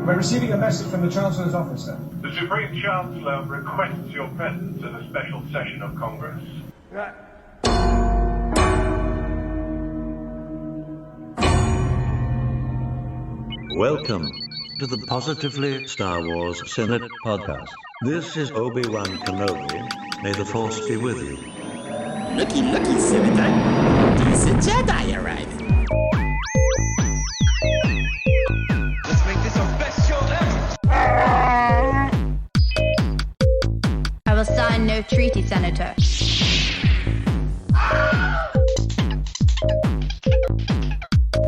We're receiving a message from the Chancellor's office, sir. The Supreme Chancellor requests your presence at a special session of Congress. Welcome to the Positively Star Wars Senate podcast. This is Obi-Wan Kenobi. May the Force be with you. Looky, Senator. Decent Jedi arriving. Let's make this our best show ever. I will sign no treaty, Senator.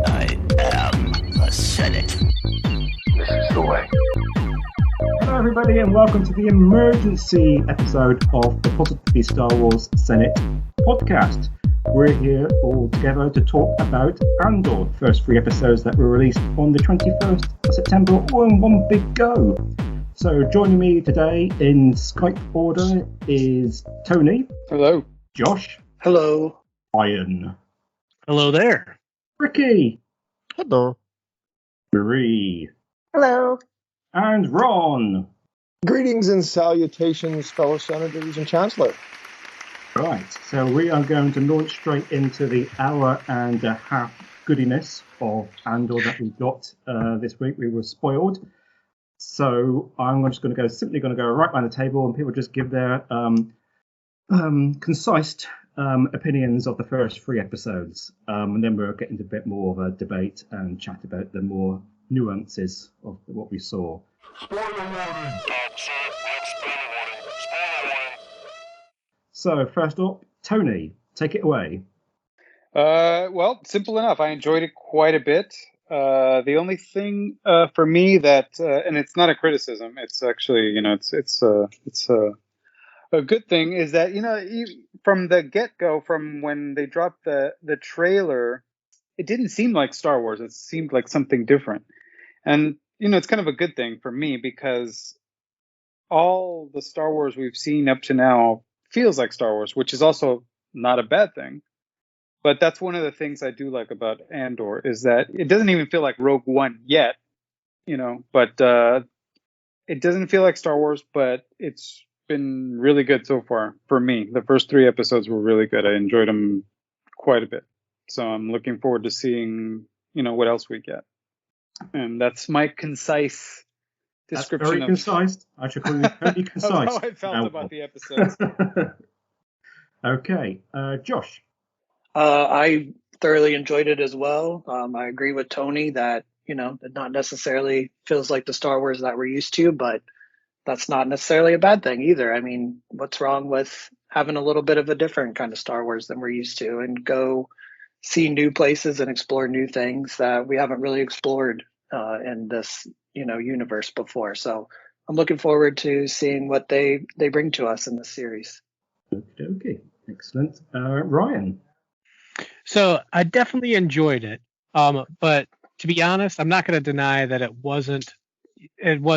I am the Senate. This is the way. Hello everybody and welcome to the emergency episode of the Positively Star Wars Senate podcast. We're here all together to talk about Andor, the first 3 episodes that were released on the 21st of September, all in one big go. So joining me today in Skype order is Tony. Hello. Josh. Hello. Ian. Hello there. Ricky. Hello. Marie. Hello. And Ron. Greetings and salutations, fellow senators and chancellor. Right, so we are going to launch straight into the hour and a half goodiness of Andor that we got this week. We were spoiled. So I'm just going to go right around the table and people just give their concise opinions of the first 3 episodes. And then we'll get into a bit more of a debate and chat about the more nuances of what we saw. Spoiler warning. So first up, Tony, take it away. Well, simple enough. I enjoyed it quite a bit. The only thing for me that, and it's not a criticism, it's actually, it's a good thing, is that, from the get-go, from when they dropped the trailer, it didn't seem like Star Wars. It seemed like something different. And, it's kind of a good thing for me because all the Star Wars we've seen up to now feels like Star Wars, which is also not a bad thing. But that's one of the things I do like about Andor is that it doesn't even feel like Rogue One yet, but it doesn't feel like Star Wars, but it's been really good so far for me. The first 3 episodes were really good. I enjoyed them quite a bit. So I'm looking forward to seeing, what else we get. And that's my concise description. That's very concise. I should call you very concise. That's how I felt about the episodes. Okay, Josh. I thoroughly enjoyed it as well. I agree with Tony that, it not necessarily feels like the Star Wars that we're used to, but that's not necessarily a bad thing either. I mean, what's wrong with having a little bit of a different kind of Star Wars than we're used to and go see new places and explore new things that we haven't really explored in this, universe before. So I'm looking forward to seeing what they bring to us in this series. Okay, excellent. Ryan. So I definitely enjoyed it. But to be honest, I'm not going to deny that it was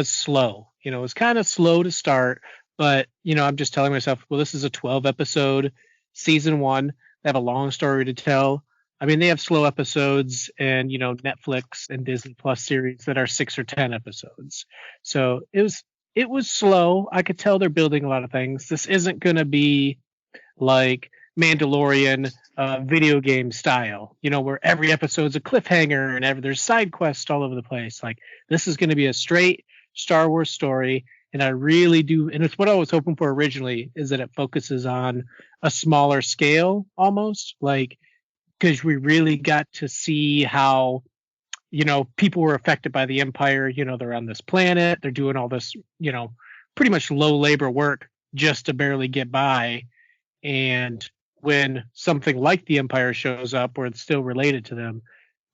slow. It was kind of slow to start, but, I'm just telling myself, well, this is a 12 episode season 1. They have a long story to tell. I mean, they have slow episodes and, Netflix and Disney Plus series that are 6 or 10 episodes. So it was slow. I could tell they're building a lot of things. This isn't going to be like Mandalorian video game style, where every episode's a cliffhanger and there's side quests all over the place. Like, this is going to be a straight Star Wars story. And I really do. And it's what I was hoping for originally, is that it focuses on a smaller scale almost, like, because we really got to see how, people were affected by the Empire. They're on this planet. They're doing all this, pretty much low labor work just to barely get by. And when something like the Empire shows up or it's still related to them,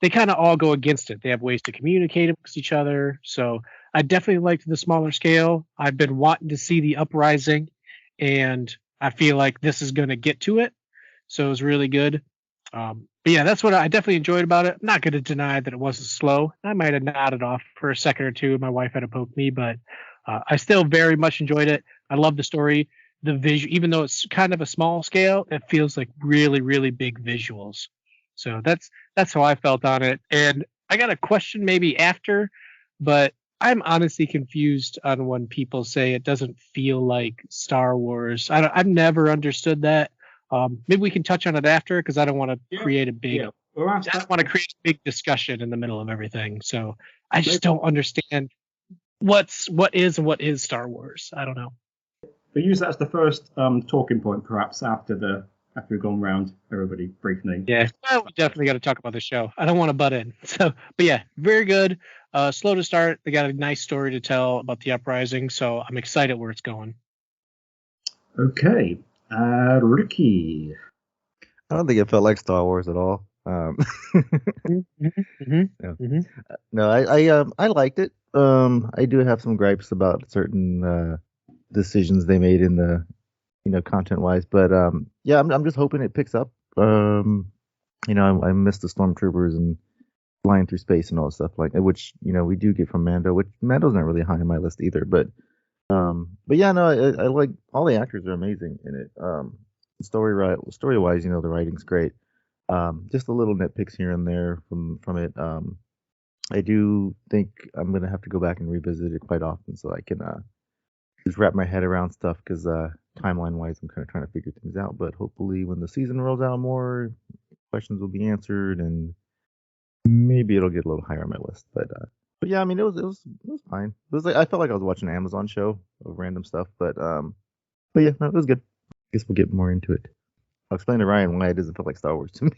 they kind of all go against it. They have ways to communicate with each other. So I definitely liked the smaller scale. I've been wanting to see the uprising, and I feel like this is going to get to it. So it was really good. But yeah, that's what I definitely enjoyed about it. I'm not going to deny that it wasn't slow. I might have nodded off for a second or two. My wife had to poke me, but I still very much enjoyed it. I love the story. The visual, even though it's kind of a small scale, it feels like really, really big visuals. So that's how I felt on it. And I got a question maybe after, but I'm honestly confused on when people say it doesn't feel like Star Wars. I've never understood that. Maybe we can touch on it after because I don't want to create a big. Yeah. Well, I don't want to create a big discussion in the middle of everything. So I just don't understand what is Star Wars. I don't know. But use that as the first talking point, perhaps after we've gone round everybody briefly. Yeah, well, we definitely got to talk about the show. I don't want to butt in. So, but yeah, very good. Slow to start. They got a nice story to tell about the uprising, so I'm excited where it's going. Okay, Ricky. I don't think it felt like Star Wars at all. Yeah. No, I liked it. I do have some gripes about certain decisions they made in the content wise, but yeah, I'm just hoping it picks up. I miss the stormtroopers and flying through space and all that stuff like that, which we do get from Mando, which Mando's not really high on my list either, but yeah, no, I like all the actors are amazing in it. Story wise, the writing's great. Just a little nitpicks here and there from it. I do think I'm gonna have to go back and revisit it quite often so I can just wrap my head around stuff because timeline wise I'm kind of trying to figure things out. But hopefully when the season rolls out more, questions will be answered and maybe it'll get a little higher on my list. But yeah, I mean it was fine. It was like I felt like I was watching an Amazon show of random stuff. But yeah, no, it was good. I guess we'll get more into it. I'll explain to Ryan why it doesn't feel like Star Wars to me.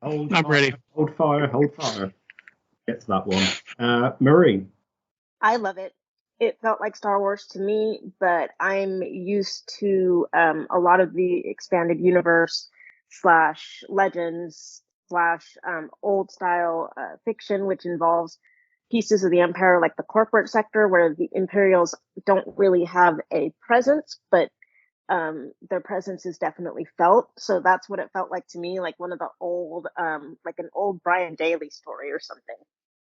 I'm ready. Hold fire. Get to that one. Marie. I love it. It felt like Star Wars to me, but I'm used to a lot of the expanded universe / legends / old style fiction, which involves pieces of the Empire, like the corporate sector, where the Imperials don't really have a presence, but their presence is definitely felt. So that's what it felt like to me, like one of the old, like an old Brian Daly story or something.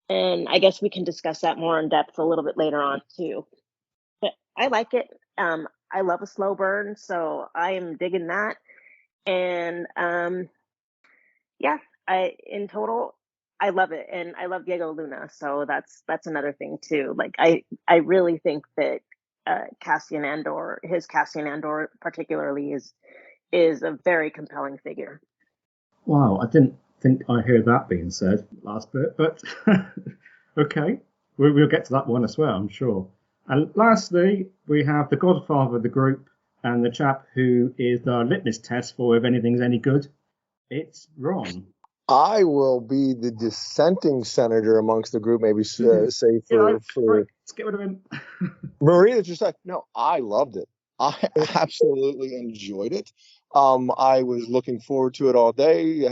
And I guess we can discuss that more in depth a little bit later on too. But I like it. I love a slow burn, so I am digging that. And yeah, in total, I love it, and I love Diego Luna, so that's another thing too. Like I really think that Cassian Andor particularly is a very compelling figure. Wow, I didn't think I heard that being said last bit, but okay, we'll get to that one as well, I'm sure. And lastly, we have the godfather of the group and the chap who is the litmus test for if anything's any good. It's Ron. I will be the dissenting senator amongst the group, maybe say for let's get rid of him. Maria just like, no, I loved it. I absolutely enjoyed it. I was looking forward to it all day.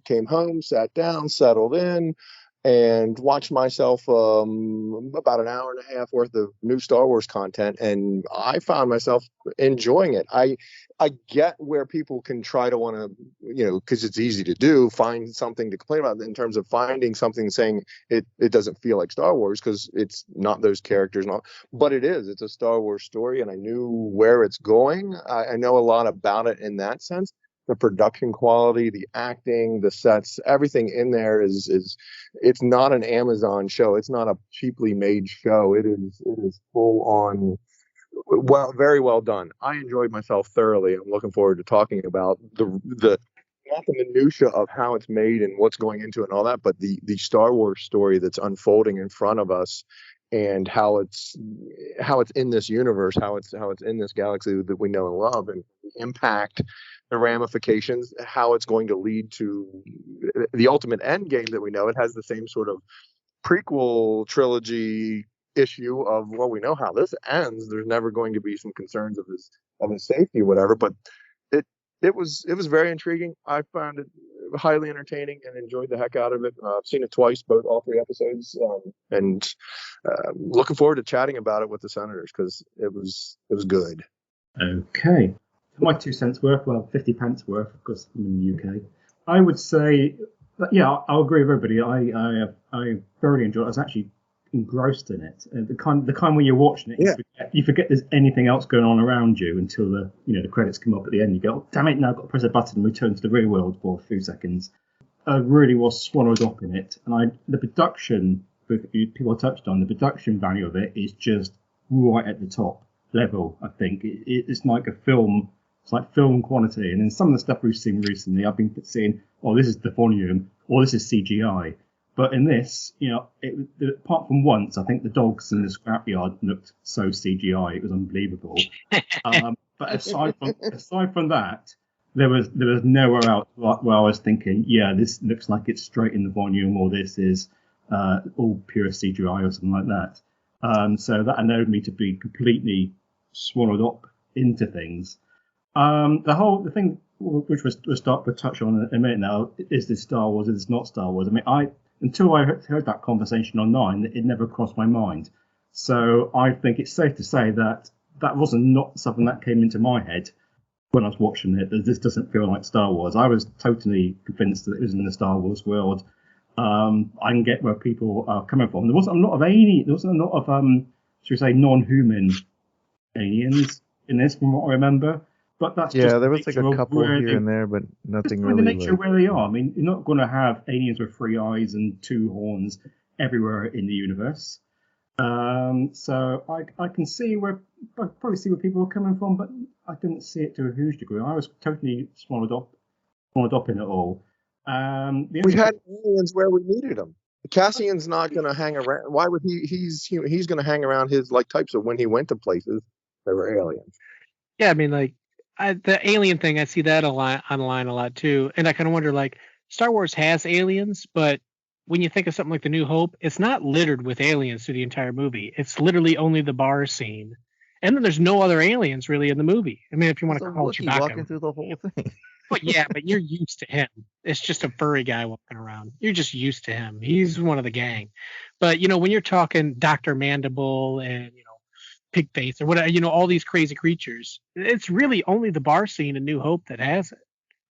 Came home, sat down, settled in, and watched myself about an hour and a half worth of new Star Wars content, and I found myself enjoying it. I get where people can try to want to, because it's easy to do, find something to complain about in terms of finding something saying it doesn't feel like Star Wars because it's not those characters, but it is. It's a Star Wars story, and I knew where it's going. I know a lot about it in that sense. The production quality, the acting, the sets, everything in there is it's not an Amazon show. It's not a cheaply made show. It is full on. Well, very well done. I enjoyed myself thoroughly. I'm looking forward to talking about the not the minutia of how it's made and what's going into it and all that, but the Star Wars story that's unfolding in front of us and how it's in this universe, how it's in this galaxy that we know and love, and the impact, the ramifications, how it's going to lead to the ultimate end game that we know. It has the same sort of prequel trilogy issue of, well, we know how this ends. There's never going to be some concerns of his safety or whatever, but it was very intriguing. I found it highly entertaining and enjoyed the heck out of it. I've seen it twice, all 3 episodes, and looking forward to chatting about it with the senators because it was good. Okay, my 2 cents worth, well, 50 pence worth, because I'm in the UK. I would say, yeah, I'll agree with everybody. I thoroughly enjoyed it. I was actually engrossed in it. The kind where you're watching it, you forget there's anything else going on around you until the credits come up at the end. You go, oh, damn it, now I've got to press a button and return to the real world for a few seconds. I really was swallowed up in it, and the production people touched on, the production value of it is just right at the top level. I think it's like a film. It's like film quality. And then some of the stuff we've seen recently, I've been seeing, oh, this is the volume, or this is CGI. But in this, apart from once, I think the dogs in the scrapyard looked so CGI, it was unbelievable. But aside from that, there was nowhere else where I was thinking, yeah, this looks like it's straight in the volume, or this is all pure CGI or something like that. So that allowed me to be completely swallowed up into things. The thing which we'll touch on in a minute now, is this Star Wars, is this not Star Wars? I mean, until I heard that conversation online, it never crossed my mind. So I think it's safe to say that wasn't not something that came into my head when I was watching it, that this doesn't feel like Star Wars. I was totally convinced that it was in the Star Wars world. I can get where people are coming from. There wasn't a lot of should we say, non-human aliens in this, from what I remember. But that's just there was like a couple here and there, but nothing really. The nature of where they are. I mean, you're not going to have aliens with 3 eyes and 2 horns everywhere in the universe. So I can see I probably see where people are coming from, but I didn't see it to a huge degree. I was totally swallowed up in it all. We had aliens where we needed them. Cassian's not going to hang around. Why would he? He's going to hang around his types of when he went to places there were aliens. Yeah, I mean, the alien thing, I see that online a lot too, and I kind of wonder, Star Wars has aliens, but when you think of something like The New Hope, it's not littered with aliens through the entire movie. It's literally only the bar scene, and then there's no other aliens really in the movie. I mean, if you want to call Chewbacca walking through the whole thing. But but you're used to him. It's just a furry guy walking around. You're just used to him. He's one of the gang. But when you're talking Dr. Mandible and Pigface or whatever, all these crazy creatures, it's really only the bar scene in New Hope that has it.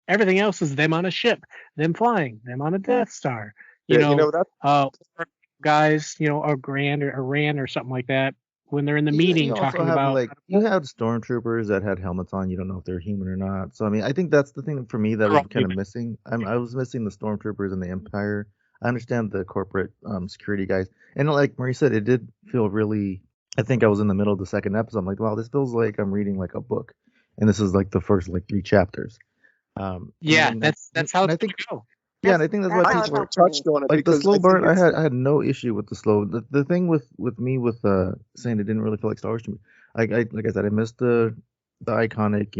Everything else is them on a ship, them flying, them on a Death Star. Guys, or Grand or Rand or something like that, when they're in the meeting talking about. You had stormtroopers that had helmets on. You don't know if they're human or not. So I mean, I think that's the thing for me that was kind of missing. I was missing the stormtroopers and the Empire. I understand the corporate security guys, and like Marie said, it did feel really. I think I was in the middle of the second episode. I'm like, wow, this feels like I'm reading like a book, and this is like the first 3 chapters. That's how it's going to go. Yeah, and I think that's why people touched on it. The slow burn, I had no issue with the slow. The thing with saying it didn't really feel like Star Wars to me. Like I said, I missed the iconic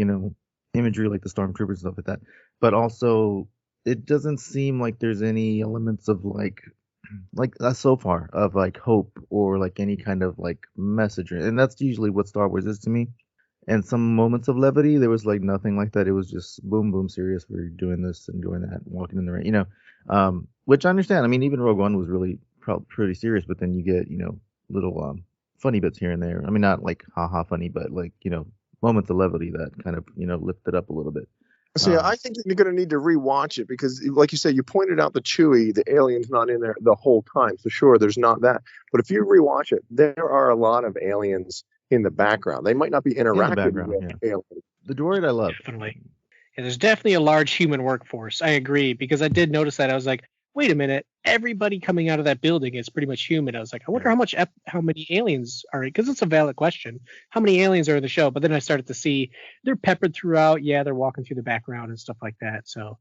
imagery, like the stormtroopers and stuff like that. But also, it doesn't seem like there's any elements of so far of hope or any kind of message, and that's usually what Star Wars is to me. And some moments of levity, there was nothing like that. It was just boom, boom, serious. We're doing this and doing that, and walking in the rain, which I understand. I mean, even Rogue One was really pretty serious, but then you get, little funny bits here and there. I mean, not haha funny, but moments of levity that kind of, lift it up a little bit. So I think you're going to need to rewatch it because, like you said, you pointed out the Chewie, the alien's not in there the whole time. So sure, there's not that. But if you rewatch it, there are a lot of aliens in the background. They might not be interacting with aliens. The droid I love. Definitely. Yeah, there's definitely a large human workforce. I agree, because I did notice that. I was like, wait a minute, everybody coming out of that building is pretty much human. I was like, I wonder how many aliens are, because it's a valid question. How many aliens are in the show? But then I started to see they're peppered throughout. Yeah, they're walking through the background and stuff like that. So,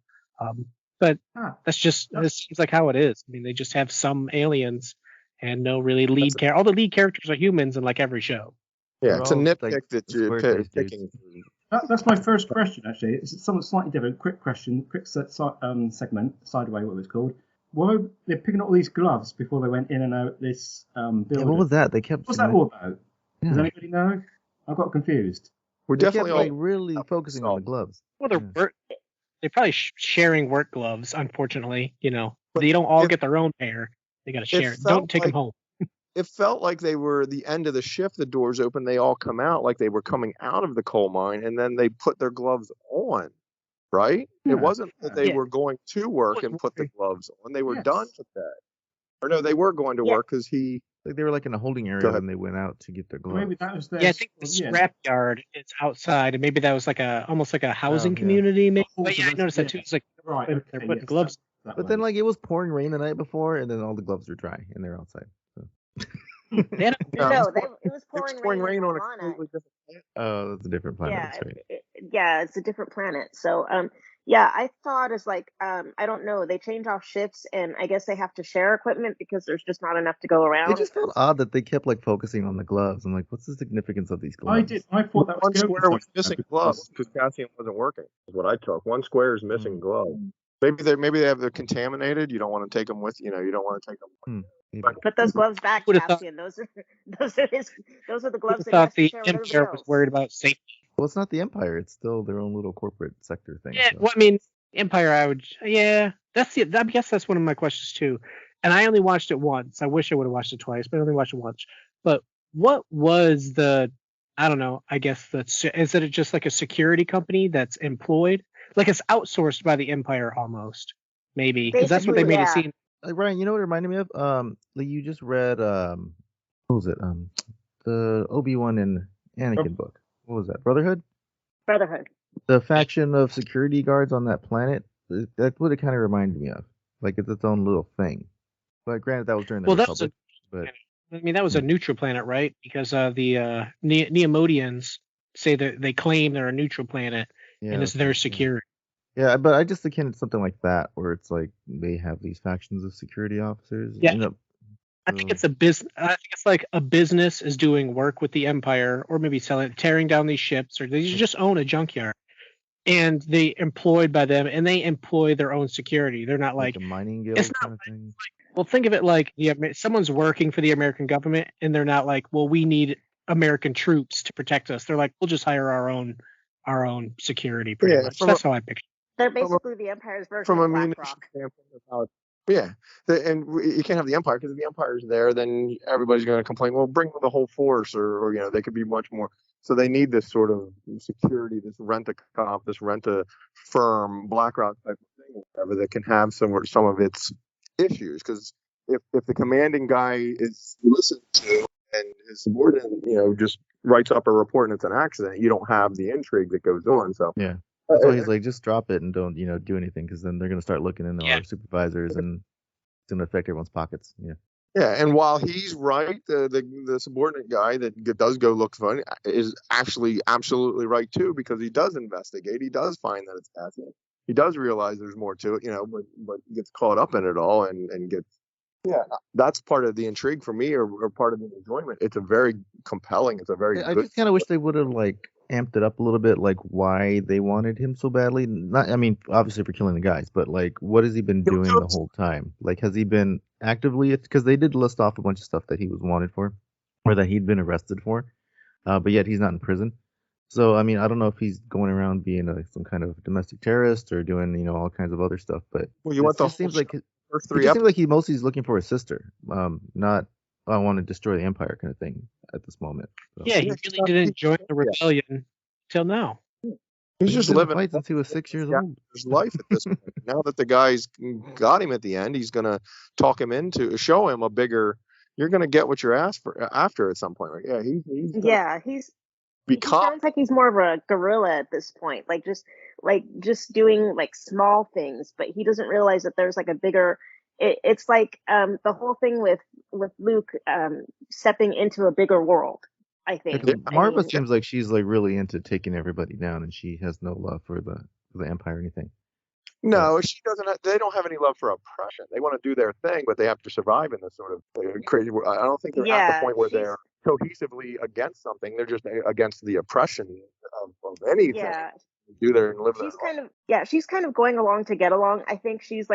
but this seems like how it is. I mean, they just have some aliens and no really lead character. All the lead characters are humans in every show. Yeah, it's a nitpick that you're picking. That's my first question, actually. It's somewhat slightly different. Quick question, segment, sideway, what it was called. Why were they picking up all these gloves before they went in and out this building? Yeah, what was that? They kept. What's that all about? Yeah. Does anybody know? I got confused. We're definitely all really focusing on the gloves. Well, they're probably sharing work gloves. Unfortunately, but they don't all get their own pair. They got to share. Don't take them home. It felt like they were the end of the shift. The doors open. They all come out like they were coming out of the coal mine, and then they put their gloves on. Right? Yeah. It wasn't that they were going to work and put the gloves on. They were done with that. Or no, they were going to work because he. They were in a holding area when they went out to get their gloves. Maybe that was I think the scrapyard is outside, and maybe that was almost like a housing community. Maybe. But I noticed that too. It's they're putting gloves. But then, like, it was pouring rain the night before, and then all the gloves are dry, and they're outside. So. They had a- No, it was pouring rain on a on completely different planet. Oh, that's a different planet. Yeah, That's right. yeah, it's a different planet. So, yeah, I thought it's like, I don't know, they change off shifts, and I guess they have to share equipment because there's just not enough to go It around. just felt odd that they kept like focusing on the gloves. I'm like, what's the significance of these gloves? I thought that was One going square was somewhere missing because- gloves because Cassian wasn't working. Is what I took. One square is missing gloves. Maybe they're contaminated. You don't want to take them with. You don't want to take them. Put those gloves back, Would've thought- Cassian. Those are the gloves that he thought has to the share with everybody Empire was else. worried about safety. Well, it's not the Empire. It's still their own little corporate sector thing. Yeah, so. well, I mean, Empire. I guess that's one of my questions too. And I only watched it once. I wish I would have watched it twice, but I only watched it once. But what was the? I don't know. I guess is it just like a security company that's employed, like it's outsourced by the Empire almost, maybe because that's what they made it seem. Ryan, you know what it reminded me of? Like you just read what was it? The Obi-Wan and Anakin book. What was that? Brotherhood? Brotherhood. The faction of security guards on that planet. That's what it kind of reminded me of. Like it's its own little thing. But granted, that was during the Republic. That was a neutral planet, right? Because the Neomodians say that they claim they're a neutral planet, and it's their security. Yeah, but I just akin to something like that, where it's like they have these factions of security officers. Yeah. I think it's a business. I think it's like a business is doing work with the Empire, or maybe tearing down these ships, or they just own a junkyard, and they employed by them, and they employ their own security. They're not like a mining guild it's kind of thing. Well, think of it like someone's working for the American government, and they're not like, well, we need American troops to protect us. They're like, we'll just hire our own security. Pretty much. That's how I picture. They're basically the Empire's version From of a BlackRock. munitions standpoint, you can't have the Empire because if the Empire's there, then everybody's going to complain. Well, bring the whole force, or they could be much more. So they need this sort of security, this rent-a-cop, this rent-a-firm, BlackRock type of thing, whatever, that can have some of its issues. Because if the commanding guy is listened to and his subordinate, just writes up a report and it's an accident, you don't have the intrigue that goes on. So yeah. That's why he's like, just drop it and don't, do anything, because then they're going to start looking into our supervisors and it's going to affect everyone's pockets. Yeah. Yeah, and while he's right, the subordinate guy that does go look funny is actually absolutely right too, because he does investigate. He does find that it's happening. He does realize there's more to it, but gets caught up in it all and gets. Yeah, that's part of the intrigue for me, or part of the enjoyment. It's a very compelling. It's a very. I good just kind of wish they would have amped it up a little bit, like why they wanted him so badly. Not, I mean, obviously for killing the guys, but like, what has he been doing the whole time? Like, has he been actively? Because they did list off a bunch of stuff that he was wanted for, or that he'd been arrested for, but yet he's not in prison. So I mean, I don't know if he's going around being some kind of domestic terrorist or doing all kinds of other stuff. But well, you want the seems like first it seems like he mostly is looking for his sister, not I want to destroy the Empire kind of thing at this moment. So. Yeah, he really didn't join the rebellion till now. He's just living fight since he was 6 years old. His life at this point. Now that the guy's got him at the end, he's gonna talk him into, show him a bigger. You're gonna get what you're asked for after at some point. Right? Yeah, He sounds like he's more of a guerrilla at this point, just doing small things, but he doesn't realize that there's a bigger. It's like the whole thing with Luke stepping into a bigger world. I think Marva seems like she's really into taking everybody down, and she has no love for the Empire or anything. No, she doesn't. They don't have any love for oppression. They want to do their thing, but they have to survive in this sort of crazy. I don't think they're at the point where they're cohesively against something. They're just against the oppression of anything. Yeah. Do there and live there. She's kind of going along to get along. I think she's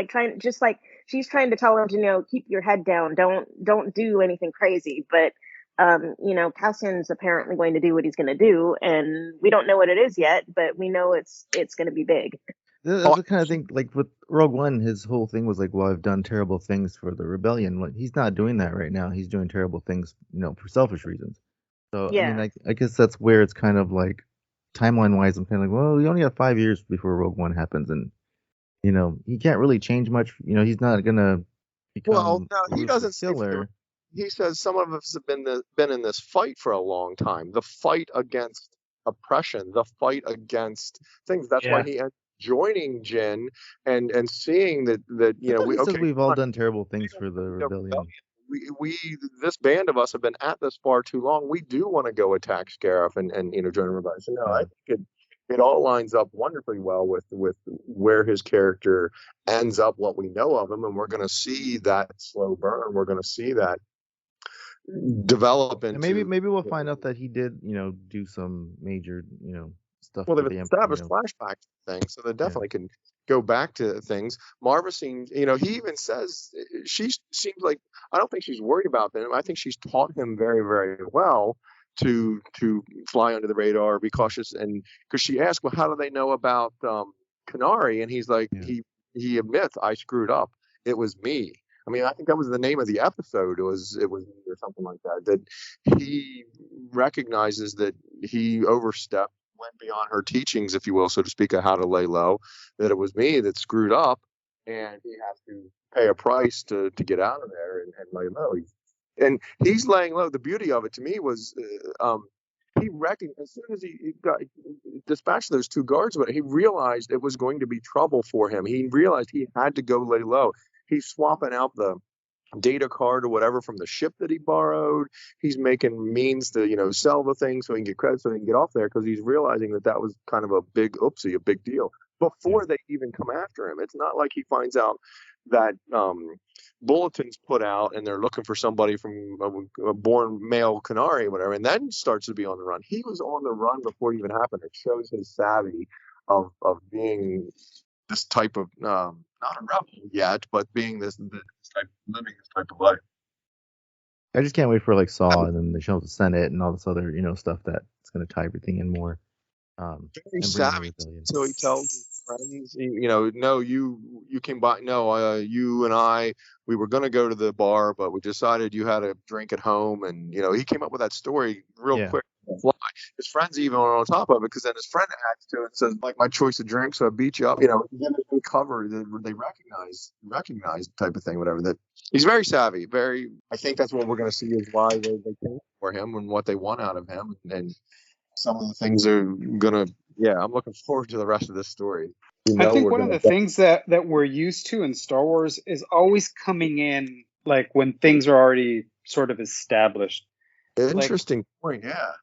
she's trying to tell him to keep your head down, don't do anything crazy, but Cassian's apparently going to do what he's going to do, and we don't know what it is yet, but we know it's going to be big. That's the kind of thing, like with Rogue One, his whole thing was like, well, I've done terrible things for the rebellion. Like, he's not doing that right now. He's doing terrible things, for selfish reasons. So, yeah. I mean, I guess that's where it's kind of like, timeline-wise, I'm kind of like, well, we only have 5 years before Rogue One happens, and, he can't really change much. He's not going to become Well, no, he doesn't killer. He says some of us have been in this fight for a long time. The fight against oppression, the fight against things. That's why he joining Jin and seeing that I thought we he says okay, we've come all on, done terrible things for the you know, rebellion. we this band of us have been at this far too long. We do want to go attack Scarif and join the rebellion. So no, I think it all lines up wonderfully well with where his character ends up, what we know of him, and we're going to see that slow burn. We're going to see that develop And into. maybe we'll find out that he did, do some major, stuff Well, for they've the established flashbacks things, so they definitely can go back to things. Marva seems, he even says she seems like I don't think she's worried about them. I think she's taught him very, very well to fly under the radar, be cautious, and because she asked, well, how do they know about Canary? And he's like, he admits, I screwed up. It was me. I mean, I think that was the name of the episode. It was me or something like that. That he recognizes that he overstepped, went beyond her teachings, if you will, so to speak, of how to lay low. That it was me that screwed up, and he has to pay a price to get out of there and lay low. And he's laying low. The beauty of it to me was he recognized as soon as he got dispatched those two guards, but he realized it was going to be trouble for him. He realized he had to go lay low. He's swapping out the data card or whatever from the ship that he borrowed. He's making means to sell the thing so he can get credit, so he can get off there, because he's realizing that was kind of a big oopsie, a big deal before they even come after him. It's not like he finds out that bulletins put out and they're looking for somebody from a born male Canary or whatever, and then starts to be on the run. He was on the run before it even happened. It shows his savvy of being this type of not a rebel yet, but being this type, living this type of life. I just can't wait for like Saw, and then they show the Senate and all this other stuff that's going to tie everything in more. Very savvy. So he tells his friends, no, you came by. No, you and I, we were going to go to the bar, but we decided you had a drink at home, and he came up with that story real quick. Fly. His friends even are on top of it, because then his friend adds to it and says, like, my choice of drink, so I beat you up. Then they cover, they recognize type of thing, whatever. That he's very savvy. Very. I think that's what we're going to see is why they came for him and what they want out of him, and some of the things are gonna. Yeah, I'm looking forward to the rest of this story. I think one of the things that we're used to in Star Wars is always coming in like when things are already sort of established. Interesting point. Yeah.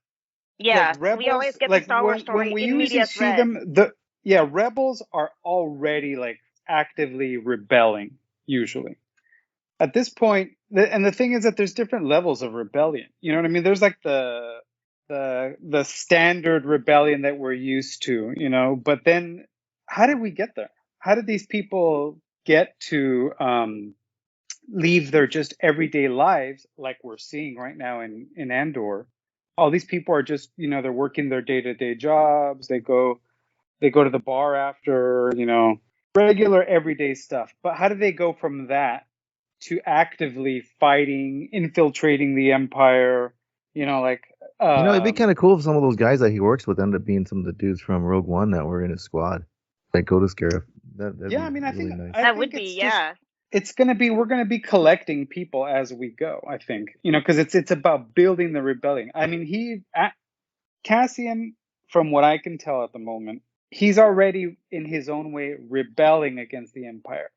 Yeah, like Rebels, we always get like the Star Wars story when we in usually medias see res. them, Rebels are already like actively rebelling usually. At this point, and the thing is that there's different levels of rebellion. You know what I mean? There's like the standard rebellion that we're used to, but then how did we get there? How did these people get to leave their just everyday lives like we're seeing right now in Andor? All these people are just, they're working their day-to-day jobs. They go to the bar after, regular everyday stuff. But how do they go from that to actively fighting, infiltrating the Empire? It'd be kind of cool if some of those guys that he works with ended up being some of the dudes from Rogue One that were in his squad, that go to Scarif. I think nice. That would be, yeah. We're gonna be collecting people as we go. I think, because it's about building the rebellion. I mean, Cassian, from what I can tell at the moment, he's already in his own way rebelling against the Empire.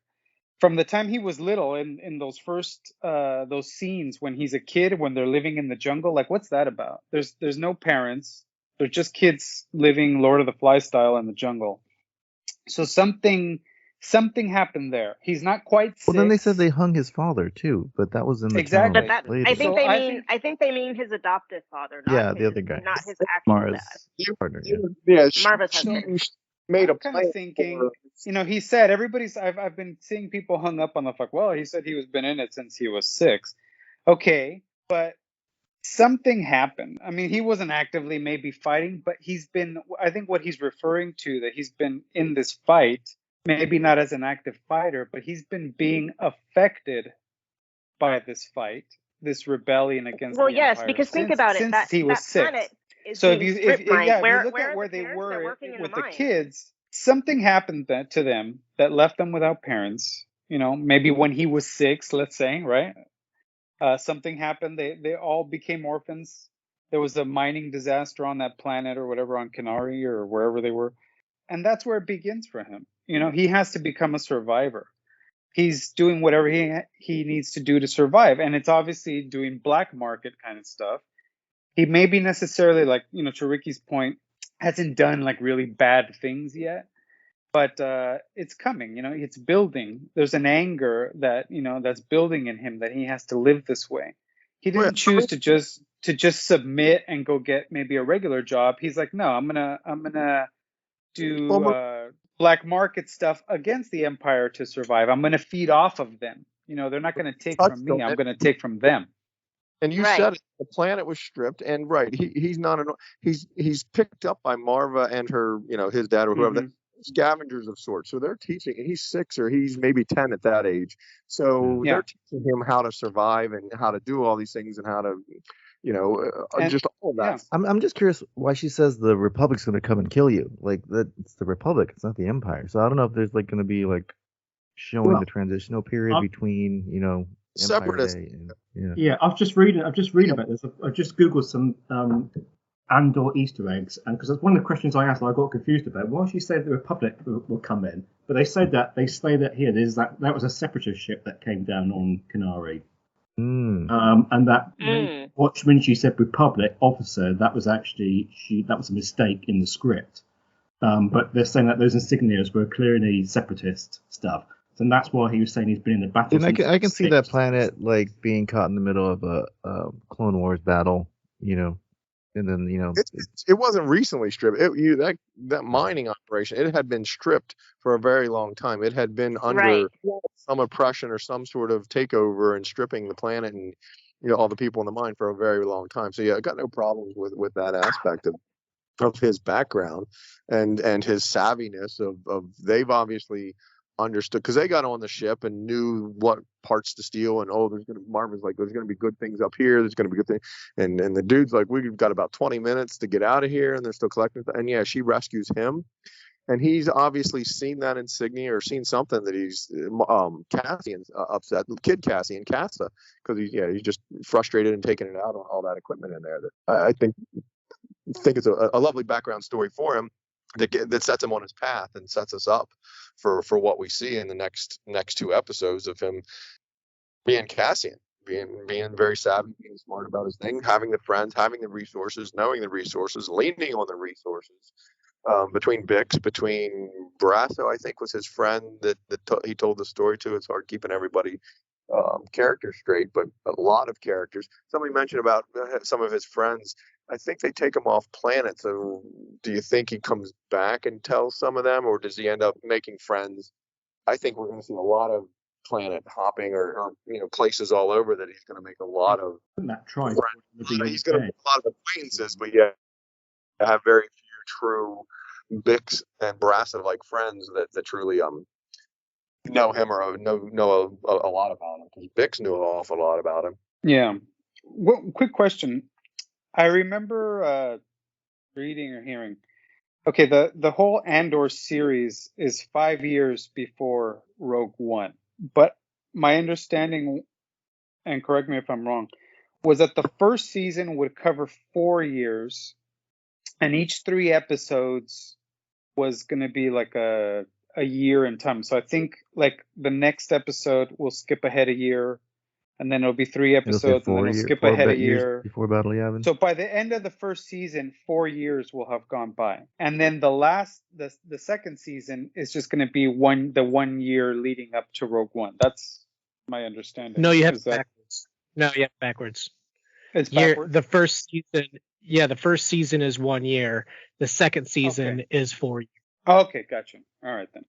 From the time he was little, in those first those scenes when he's a kid, when they're living in the jungle, like, what's that about? There's no parents. They're just kids living Lord of the Flies style in the jungle. So something happened there. He's not quite 6. Well, then they said they hung his father too, but that was in the exactly. town later. I think they mean his adoptive father, not the other guy, not his actual Mara's dad. partner. Marva's husband. Made a kind of thinking, he said I've been seeing people hung up on the fuck. Well, he said he been in it since he was 6. Okay, but something happened. I mean, he wasn't actively maybe fighting, but I think what he's referring to, that he's been in this fight, maybe not as an active fighter, but he's been being affected by this fight, this rebellion against the Empire. Well, yes, because think about it. Since he was 6. So if you look at where they were with the kids, something happened to them that left them without parents. Maybe when he was 6, let's say, right? Something happened. They all became orphans. There was a mining disaster on that planet or whatever, on Canary or wherever they were. and that's where it begins for him. He has to become a survivor. He's doing whatever he needs to do to survive, and it's obviously doing black market kind of stuff. He maybe necessarily, like, to Ricky's point, hasn't done like really bad things yet, but it's coming. It's building. There's an anger that that's building in him, that he has to live this way. He didn't choose to just submit and go get maybe a regular job. He's like, no, I'm gonna do black market stuff against the Empire to survive. I'm gonna feed off of them. They're not gonna take from me. I'm gonna take from them. And you said it, the planet was stripped, and he's not he's picked up by Marva and her, his dad or whoever, scavengers of sorts. So they're teaching, and he's 6 or he's maybe 10 at that age. So they're teaching him how to survive and how to do all these things and how to, just all that. I'm just curious why she says the Republic's going to come and kill you. Like, that it's the Republic, it's not the Empire. So I don't know if there's like going to be like showing the transitional period between, separatist. Yeah, I've just reading about this. I just googled some Andor Easter eggs, and because that's one of the questions I asked, I got confused about. Why she said the Republic will come in, but they say that here there's that was a separatist ship that came down on Canary, and that when she said Republic officer, that was actually that was a mistake in the script. But they're saying that those insignias were clearly separatist stuff. And that's why he was saying he's been in the battle. And I can see that planet like being caught in the middle of a Clone Wars battle, and then it wasn't recently stripped. That mining operation, it had been stripped for a very long time. It had been under some oppression or some sort of takeover and stripping the planet and all the people in the mine for a very long time. So I got no problems with that aspect of his background and his savviness of they've obviously understood, because they got on the ship and knew what parts to steal, and Marvin's like, there's gonna be good things up here, there's gonna be good things, and the dude's like, we've got about 20 minutes to get out of here, and they're still collecting, and she rescues him, and he's obviously seen that insignia or seen something that he's Cassian's upset, kid Cassian Cassa, because he's just frustrated and taking it out on all that equipment in there. That I think it's a lovely background story for him that sets him on his path and sets us up for what we see in the next 2 episodes of him being Cassian, being very savvy, being smart about his thing, having the friends, having the resources, knowing the resources, leaning on the resources. Between Bix, between Brasso, I think was his friend that he told the story to. It's hard keeping everybody characters straight, but a lot of characters. Somebody mentioned about some of his friends. I think they take him off planet. So do you think he comes back and tells some of them, or does he end up making friends? I think we're going to see a lot of planet hopping or places all over that he's going to make a lot of friends. He's going to make a lot of acquaintances, but have very few true Bix and Brasso like friends that truly know him or know a lot about him, because Bix knew an awful lot about him. Yeah. Quick question. I remember reading or hearing. Okay, the whole Andor series is 5 years before Rogue One, but my understanding, and correct me if I'm wrong, was that the first season would cover 4 years, and each 3 episodes was going to be like a year in time. So I think like the next episode will skip ahead a year, and then it'll be 3 episodes, and then it'll skip ahead a year before Battle of Yavin. So by the end of the first season, 4 years will have gone by, and then the second season is just going to be the 1 year leading up to Rogue One. That's my understanding. No, you have it backwards. No, you have it backwards. It's backwards. The first season, the first season is 1 year. The second season is 4 years. Okay, gotcha. All right then.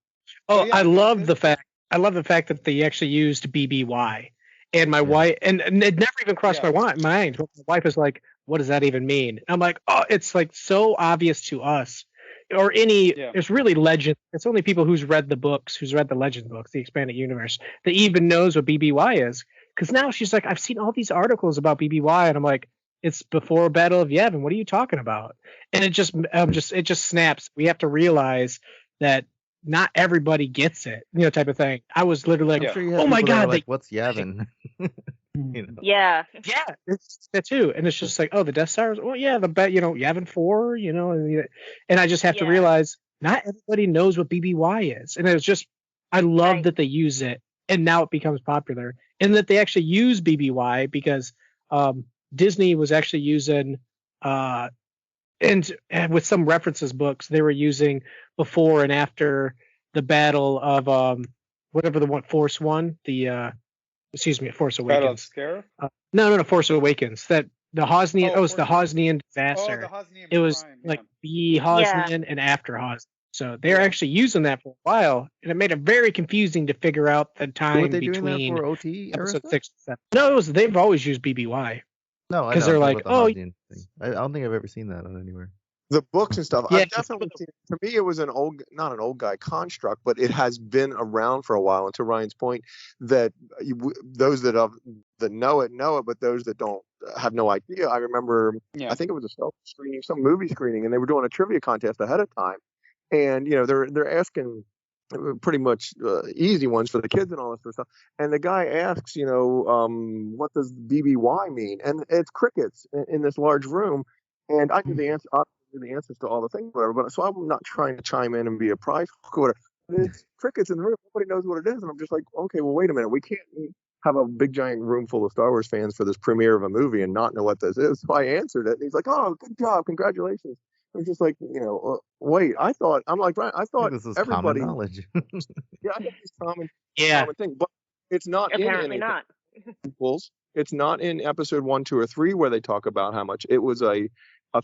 Oh, I love the fact that they actually used BBY. And my wife, and it never even crossed my mind. My wife is like, "What does that even mean?" And I'm like, "Oh, it's like so obvious to us, or It's really legend. It's only people who's read the books, who's read the legend books, the expanded universe, that even knows what BBY is. Because now she's like, I've seen all these articles about BBY, and I'm like, it's before Battle of Yavin. What are you talking about? And it just snaps. We have to realize that not everybody gets it, type of thing. I was literally like, oh my God. Like, what's Yavin? Yeah. Yeah, it's that too. And it's just like, oh, the Death Star. Well, yeah, Yavin 4, and I just have to realize not everybody knows what BBY is. And it was just, I love that they use it and now it becomes popular. And that they actually use BBY because Disney was actually using, and with some references books, they were using before and after the battle of whatever the one, Force One, Force Battle of Awakens. Scarif? No, Force Awakens. That the Hosnian, Oh, it's the Force Hosnian disaster. Oh, the Hosnian It was Prime, like yeah. the Hosnian and after Hosnian. So they're actually using that for a while, and it made it very confusing to figure out the Were time they doing that between for OT era episode stuff? 6 and 7. No, they've always used BBY. No, I Because know. they're I'm like, talking about the oh, Hosnian thing. I don't think I've ever seen that on anywhere. The books and stuff. Yeah, I've definitely seen. To me, it was not an old guy construct, but it has been around for a while. And to Ryan's point, that those that know it, but those that don't have no idea. I remember, I think it was a self screening, some movie screening, and they were doing a trivia contest ahead of time, and they're asking pretty much easy ones for the kids and all this sort of stuff. And the guy asks, what does BBY mean? And it's crickets in this large room. And I knew the answer. I knew the answers to all the things, whatever. But so I'm not trying to chime in and be a prize or whatever. But it's crickets in the room. Nobody knows what it is, and I'm just like, okay, well, wait a minute. We can't have a big giant room full of Star Wars fans for this premiere of a movie and not know what this is. So I answered it, and he's like, "Oh, good job, congratulations." I'm just like, wait. I'm like, Brian, I thought this is everybody. common knowledge. Yeah, I think it's common thing, but it's not Apparently in not. sequels. It's not in episode 1, 2, or 3 where they talk about how much it was a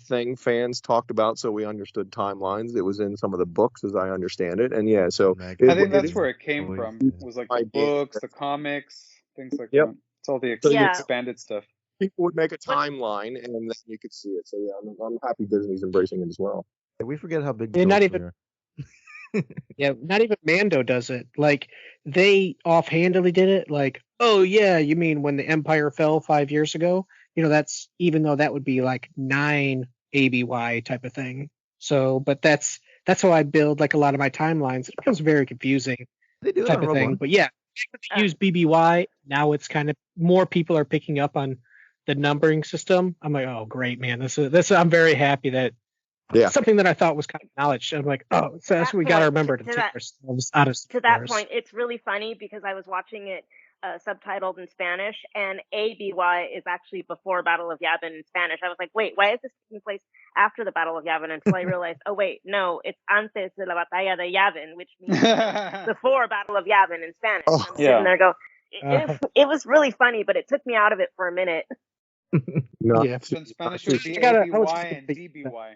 thing fans talked about, so we understood timelines. It was in some of the books, as I understand it, and yeah, so I think that's where it came from. It was like the books, the comics, things like that. It's all the expanded stuff. People would make a timeline, and then you could see it. So yeah, I'm happy Disney's embracing it as well. We forget how big. And not even. Yeah, not even Mando does it. Like they offhandedly did it. Like, oh yeah, you mean when the Empire fell 5 years ago? That's even though that would be like 9 ABY type of thing. So, but that's how I build like a lot of my timelines. It becomes very confusing they do type of thing. But yeah, they use BBY now. It's kind of more people are picking up on the numbering system. I'm like, oh great, man. This I'm very happy that. Yeah. Something that I thought was kind of knowledge. I'm like, oh, so that's what we got to remember to take ourselves out of Star Wars. To that point, it's really funny because I was watching it subtitled in Spanish, and ABY is actually before Battle of Yavin in Spanish. I was like, wait, why is this taking place after the Battle of Yavin? Until I realized, oh wait, no, it's antes de la batalla de Yavin, which means before Battle of Yavin in Spanish. Oh, I'm sitting there go, it was really funny, but it took me out of it for a minute. No. Yeah. So in Spanish it would be ABY and DBY.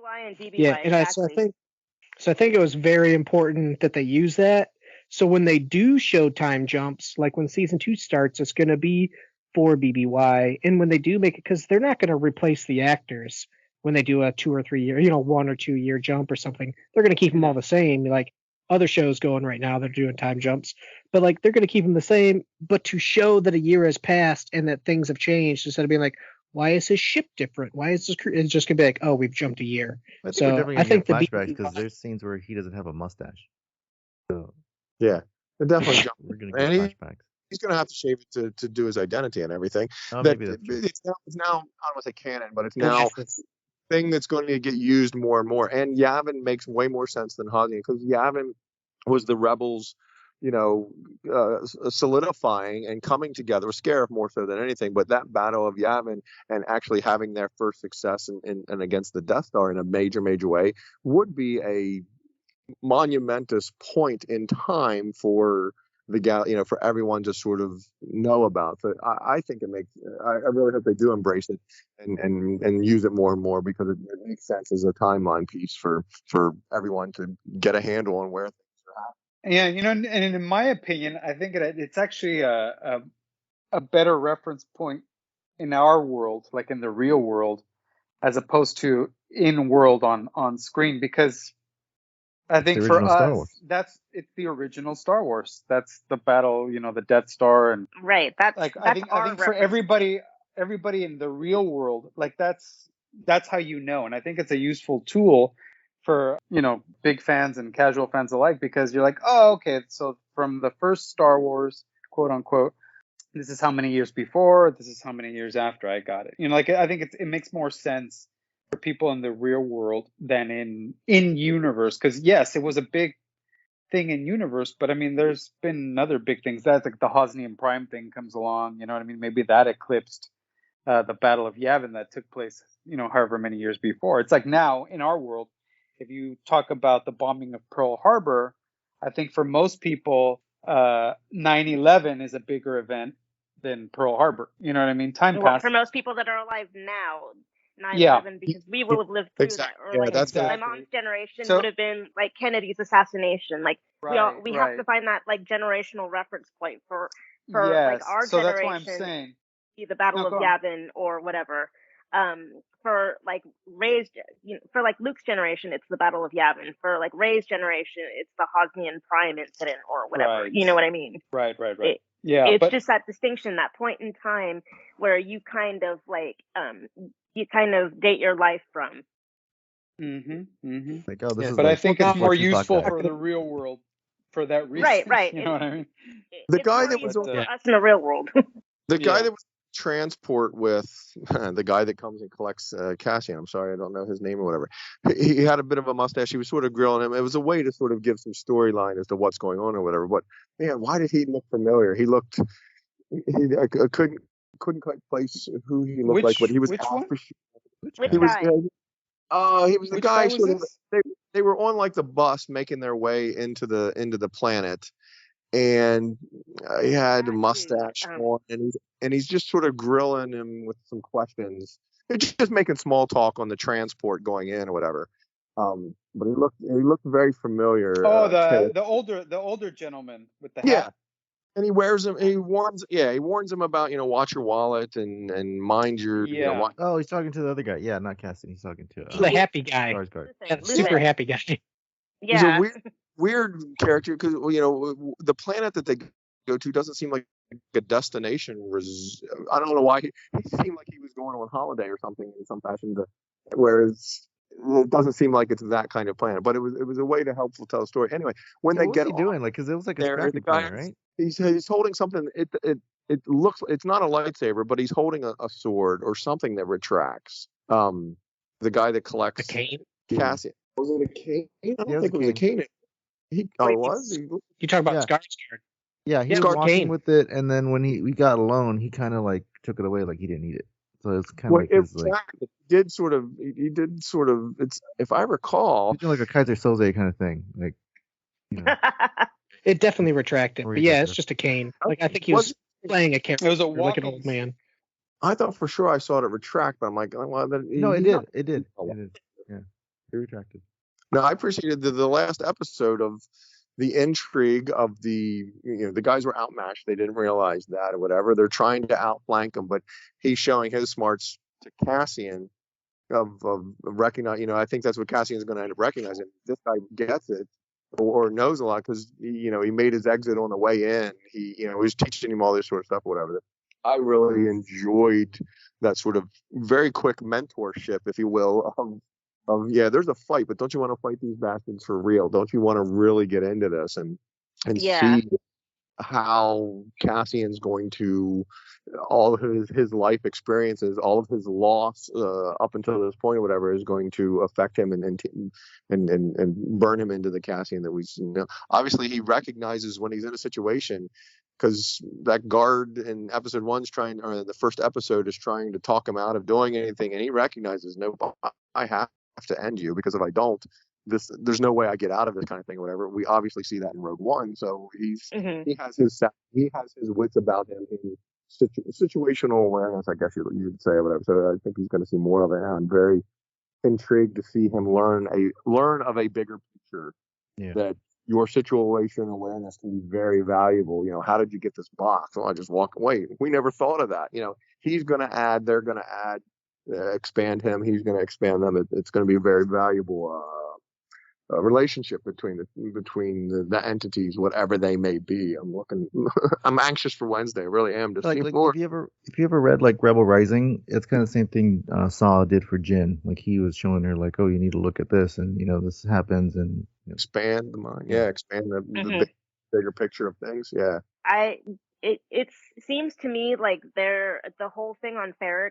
And DBY, yeah, and exactly. I think it was very important that they use that. So when they do show time jumps, like when season 2 starts, it's going to be for BBY, and when they do make it, because they're not going to replace the actors when they do a 2 or 3 year, 1 or 2 year jump or something. They're going to keep them all the same. Like other shows going right now, they're doing time jumps, but like they're going to keep them the same. But to show that a year has passed and that things have changed, instead of being like, why is his ship different? Why is this? It's just gonna be like, oh, we've jumped a year. I think so we're definitely I think the flashbacks because there's scenes where he doesn't have a mustache. So yeah, they're definitely jumping. We're gonna get flashbacks. He's gonna have to shave it to do his identity and everything. Oh, maybe that's true. It's now I don't want to say canon, but it's now thing that's going to get used more and more. And Yavin makes way more sense than Hosnian because Yavin was the rebels. Solidifying and coming together, Scarif more so than anything, but that Battle of Yavin and actually having their first success and against the Death Star in a major way would be a monumentous point in time for the for everyone to sort of know about. So I think it makes. I really hope they do embrace it and use it more and more because it makes sense as a timeline piece for everyone to get a handle on where things are happening. Yeah, and in my opinion, I think it's actually a better reference point in our world, like in the real world, as opposed to in world on screen, because I think for us, it's the original Star Wars. That's the battle, the Death Star, and right. That's I think for everybody in the real world, like that's how and I think it's a useful tool for big fans and casual fans alike, because you're like, oh, okay, so from the first Star Wars, quote unquote, this is how many years before, this is how many years after I got it. Like I think it makes more sense for people in the real world than in universe. Because yes, it was a big thing in universe, but I mean, there's been other big things. That's like the Hosnian Prime thing comes along. You know what I mean? Maybe that eclipsed the Battle of Yavin that took place, however many years before. It's like now in our world, if you talk about the bombing of Pearl Harbor, I think for most people, 9/11 is a bigger event than Pearl Harbor. You know what I mean? Time Well, for passes. most people that are alive now, 9/11, Yeah, because we will have lived through that, Exactly. or Yeah, like that's my gonna. mom's generation So would have been like Kennedy's assassination. Like right, we have right. to find that like generational reference point for like Yes. our So that's why I'm generation, saying. be the Battle No, of go on. Yavin or whatever. For like for like Luke's generation, it's the Battle of Yavin. For like Rey's generation, it's the Hosnian Prime incident or whatever. Right. You know what I mean? Right. It's But just that distinction, that point in time where you kind of like you kind of date your life from. Like, oh, this is but I like think this it's is more what Tupac useful died. for the real world for that reason. Right. You know what I mean? The It's guy more that was useful on, for us in the real world. the guy Yeah. that was transport with the guy that comes and collects Cassian. I'm sorry, I don't know his name or whatever. He had a bit of a mustache. He was sort of grilling him. It was a way to sort of give some storyline as to what's going on or whatever. But man, why did he look familiar? He looked. I couldn't quite place who he looked like, but he was Which one? Which he was guy? he was the Which guy guy was sort of this? they were on like the bus making their way into the planet, and he had a mustache on, and he's just sort of grilling him with some questions. They're just making small talk on the transport going in or whatever. But he looked very familiar. Oh, to, the older gentleman with the yeah, hat. and he warns him about watch your wallet and mind your Yeah. Oh, he's talking to the other guy. Yeah, not Cassidy. He's talking to The happy guy. Skarsgård. Yeah, the super happy guy. He's a Yeah. weird character because the planet that they go to doesn't seem like a destination. I don't know why he seemed like he was going on holiday or something in some fashion. Whereas it doesn't seem like it's that kind of planet. But it was a way to helpful tell a story. Anyway, when Yeah, they what get was he doing? Like, because it was like a there, scrappy the guy planet, right? he's holding something. It looks, it's not a lightsaber, but he's holding a sword or something that retracts. The guy that collects The cane. Cassian. Was it a cane? I don't Yeah, it was think it was a cane. It was. You talk about Yeah. Skarsgård. Yeah, he Yeah, was walking cane. with it, and then when we got alone, he kind of like took it away, like he didn't need it. So it's kind of Well, like his like he did sort of. It's, if I recall, he's doing like a Kaiser Soze kind of thing, like It definitely retracted. Or But he yeah, did it's that. just a cane. Like I think he was playing a character It was a like an walking. old man. I thought for sure I saw it retract, but I'm like, well, no, it he's did, not- it did, yeah, he retracted. No, I appreciated the last episode of the intrigue of the guys were outmatched. They didn't realize that or whatever. They're trying to outflank him, but he's showing his smarts to Cassian of recognize. I think that's what Cassian's going to end up recognizing. This guy gets it or knows a lot because he made his exit on the way in. He was teaching him all this sort of stuff or whatever. I really enjoyed that sort of very quick mentorship, if you will, of there's a fight, but don't you want to fight these bastards for real? Don't you want to really get into this and Yeah. see how Cassian's going to all of his life experiences, all of his loss up until this point or whatever is going to affect him and burn him into the Cassian that we've seen. Obviously, he recognizes when he's in a situation because that guard in episode one's trying, or the first episode is trying to talk him out of doing anything, and he recognizes, no, I have to end you because if I don't, there's no way I get out of this kind of thing or whatever. We obviously see that in Rogue One, so he has his wits about him in situational awareness, I guess you'd say, or whatever. So I think he's going to see more of it. I'm very intrigued to see him learn of a bigger picture. Yeah. That your situational awareness can be very valuable. How did you get this box? Well, I just walk away. We never thought of that. He's going to add. They're going to add. Expand him. He's going to expand them. It's going to be a very valuable relationship between the entities, whatever they may be. I'm anxious for Wednesday. I really am to see more. If you ever read like Rebel Rising, it's kind of the same thing Saw did for Jin. Like he was showing her like, oh, you need to look at this, and this happens, and expand the mind. Yeah, expand the bigger picture of things. Yeah. It seems to me like the whole thing on Ferrex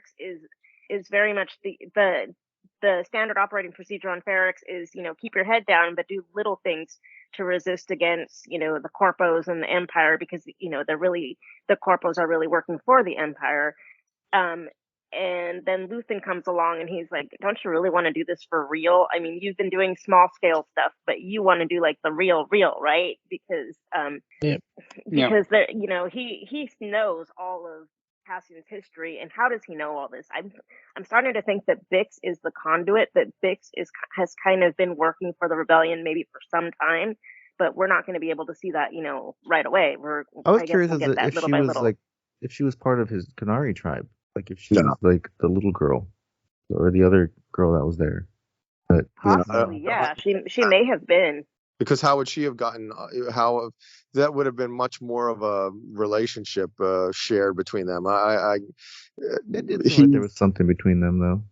is very much the standard operating procedure on Ferrix is, keep your head down, but do little things to resist against, the corpos and the Empire, because, the corpos are really working for the Empire. And then Luthen comes along and he's like, don't you really want to do this for real? I mean, you've been doing small scale stuff, but you want to do like the real, right? Because, because he knows all of Cassian's history. And how does he know all this? I'm starting to think that Bix is the conduit, that Bix has kind of been working for the rebellion maybe for some time, but we're not going to be able to see that, right away. I was curious if she was like, if she was part of his Canary tribe, like if she was like the little girl or the other girl that was there. But possibly, yeah, she may have been. Because how would she have gotten? That would have been much more of a relationship shared between them. It did seem like there was something between them, though.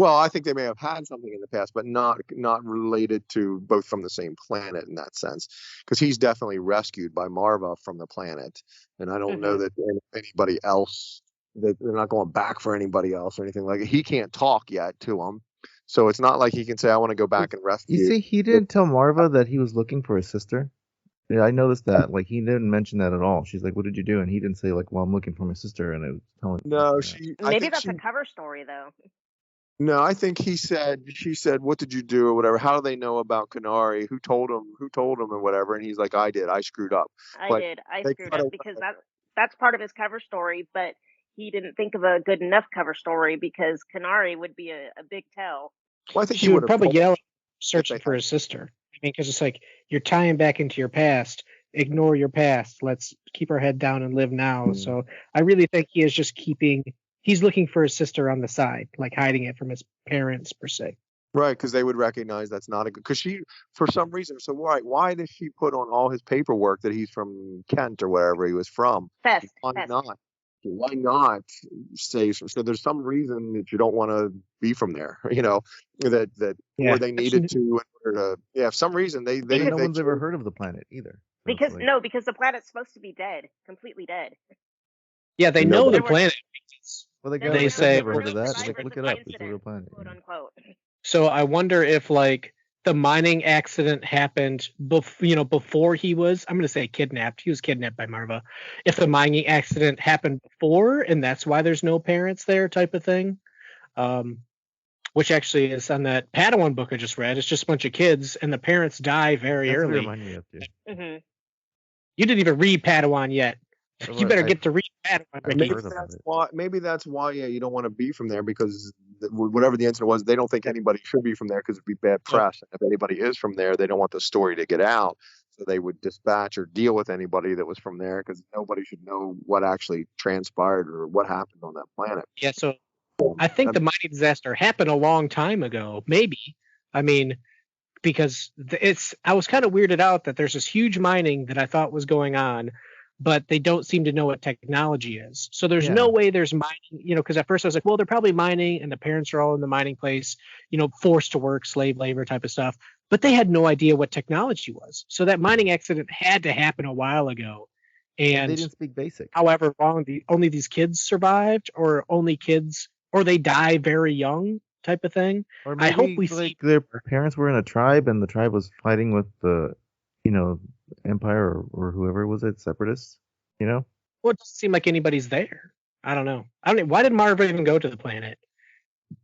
I think they may have had something in the past, but not related to both from the same planet in that sense. Because he's definitely rescued by Marva from the planet, and I don't know that anybody else, that they're not going back for anybody else or anything like it. He can't talk yet to him. So it's not like he can say, I want to go back and rescue. You see, he didn't tell Marva that he was looking for his sister. Yeah, I noticed that. Like, he didn't mention that at all. She's like, what did you do? And he didn't say, like, well, I'm looking for my sister. And I was telling No, maybe that's a cover story, though. No, I think she said, what did you do or whatever? How do they know about Canary? Who told him or whatever? And he's like, I did. I screwed up. I screwed up because that's part of his cover story, but he didn't think of a good enough cover story because Canary would be a big tell. Well, I think she would probably yell searching for his sister. I mean, because it's like you're tying back into your past. Ignore your past. Let's keep our head down and live now. So I really think he is just he's looking for his sister on the side, like hiding it from his parents per se. Right, because they would recognize that's not a good. Because she, for some reason, so why does she put on all his paperwork that he's from Kent or wherever he was from? Fest. Not? Why not say so? There's some reason that you don't want to be from there, that or they needed to in order to. Yeah, for some reason they no one's ever heard of the planet either. Because because the planet's supposed to be dead, completely dead. Yeah, they know the planet. Well, they say never heard of that. Like, look it up. It's a real planet. Quote unquote. So I wonder if like the mining accident happened before he was, I'm going to say kidnapped. He was kidnapped by Marva. If the mining accident happened before and that's why there's no parents there type of thing, which actually is on that Padawan book I just read. It's just a bunch of kids and the parents die very early. Mm-hmm. You didn't even read Padawan yet. You better get to read Padawan. Maybe that's why you don't want to be from there because whatever the incident was, they don't think anybody should be from there because it'd be bad press. And if anybody is from there, they don't want the story to get out. So they would dispatch or deal with anybody that was from there because nobody should know what actually transpired or what happened on that planet. Yeah, so I think the mining disaster happened a long time ago, maybe. I mean, because I was kind of weirded out that there's this huge mining that I thought was going on, but they don't seem to know what technology is. So there's no way there's mining, because at first I was like, well, they're probably mining and the parents are all in the mining place, forced to work, slave labor type of stuff. But they had no idea what technology was. So that mining accident had to happen a while ago. And they didn't speak basic. However long, only these kids survived or they die very young type of thing. Or maybe, I hope we see their parents were in a tribe and the tribe was fighting with the, Empire or whoever was it, separatists, Well, it doesn't seem like anybody's there. I don't know. Why did Marva even go to the planet?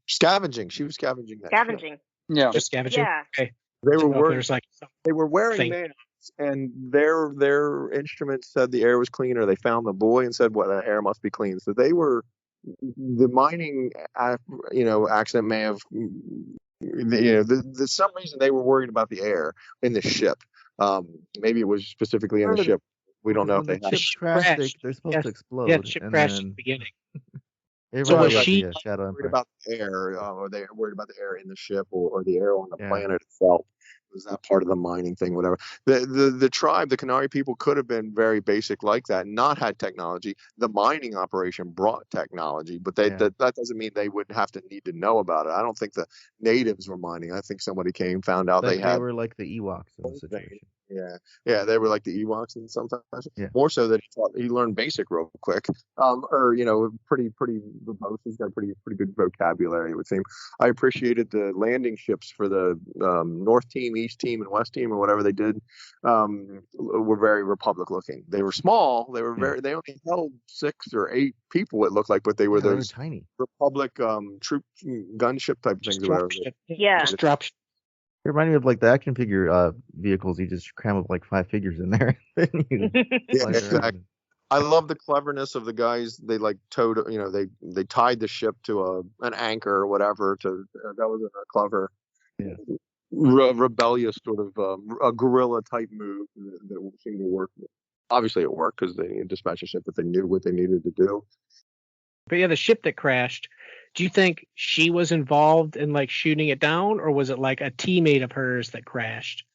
Scavenging. She was scavenging that. Scavenging. Ship. Yeah. Just scavenging? Yeah. Okay. They were wearing thing. masks and their instruments said the air was clean, or they found the boy and said, well, the air must be clean. So the mining, accident may have, some reason they were worried about the air in the ship. Maybe it was specifically in the ship. We don't know if they had. Ship crashed. They're supposed to explode. Yeah, the ship crashed at the beginning. So was she worried about the air? Or they worried about the air in the ship or the air on the planet itself? Was that part of the mining thing? Whatever. The tribe, the Canary people, could have been very basic like that, not had technology. The mining operation brought technology, but that doesn't mean they wouldn't have to need to know about it. I don't think the natives were mining. I think somebody found out they were like the Ewoks in the situation. Yeah, they were like the Ewoks in some fashion. Yeah. More so that he learned basic real quick. Or pretty verbose. He's got pretty good vocabulary, it would seem. I appreciated the landing ships for the North Team, East Team, and West Team, or whatever they did. Were very Republic looking. They were small. They were very. They only held 6 or 8 people. It looked like, but they were They were those tiny. Republic troop gunship type things or whatever. Yeah. Just dropship. It reminded me of like the action figure vehicles. You just cram up like 5 figures in there. Then you Yeah, fly around. exactly. I love the cleverness of the guys. They like towed, they tied the ship to an anchor or whatever. That was a clever, rebellious sort of a guerrilla type move that seemed to work. Obviously, it worked because they dispatched a ship, but they knew what they needed to do. But yeah, the ship that crashed, do you think she was involved in like shooting it down, or was it like a teammate of hers that crashed?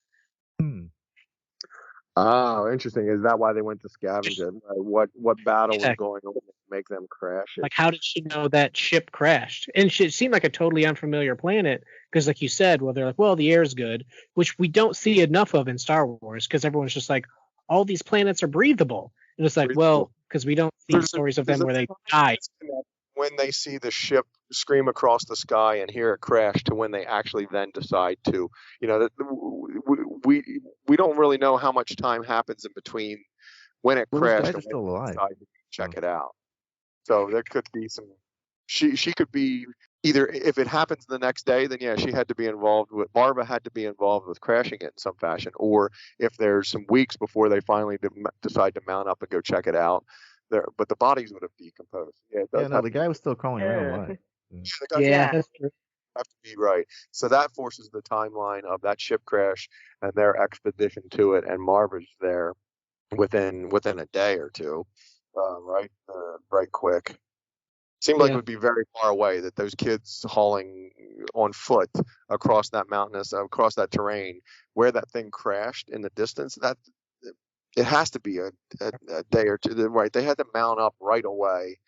Oh, interesting. Is that why they went to scavenge it? What battle was Yeah. going on to make them crash it? Like, how did she know that ship crashed? And it seemed like a totally unfamiliar planet because, like you said, well, they're like, well, the air's good, which we don't see enough of in Star Wars because everyone's just like, all these planets are breathable. And it's like, well, because we don't see stories of them where they die. When they see the ship scream across the sky and hear it crash to when they actually then decide to, that we don't really know how much time happens in between when it Well, those crashed guys are and still when they alive. decide to check it out. So there could be some. She could be either, if it happens the next day, then yeah, she had to be involved with. Marva had to be involved with crashing it in some fashion, or if there's some weeks before they finally decide to mount up and go check it out. But the bodies would have decomposed. Yeah, it does Yeah, no, the guy was still crawling around alive. the guys Yeah, that's true. have to be right. So that forces the timeline of that ship crash and their expedition to it, and Marva's there within a day or two, right quick. Seemed like it would be very far away, that those kids hauling on foot across that mountainous, across that terrain, where that thing crashed in the distance, that it has to be a day or two, right? They had to mount up right away,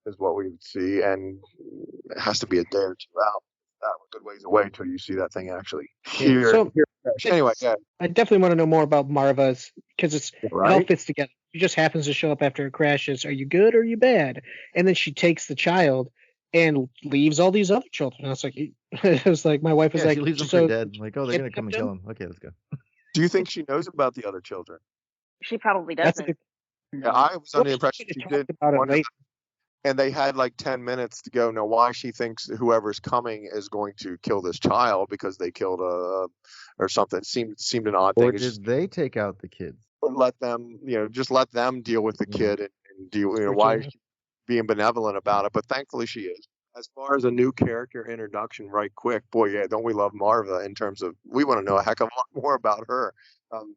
is what we would see, and it has to be a day or two out. That was a good ways away until you see that thing actually here. So Anyway, yeah. I definitely want to know more about Marva's because it all Right? fits together. She just happens to show up after it crashes. Are you good or are you bad? And then she takes the child and leaves all these other children. I was like, it was like my wife was Yeah, like, she leaves them so for dead. Like, oh, they're gonna come and kill him. Okay, let's go. Do you think she knows about the other children? She probably That's doesn't. Yeah, I was under the impression she she could've did. talked about it wonder later. And they had like 10 minutes to go. Now, why she thinks whoever's coming is going to kill this child because they killed or something seemed an odd Or thing. did they take out the kids? Let them, just let them deal with the kid and deal. Why is she being benevolent about it? But thankfully she is. As far as a new character introduction, right quick, boy, yeah, don't we love Marva in terms of we want to know a heck of a lot more about her.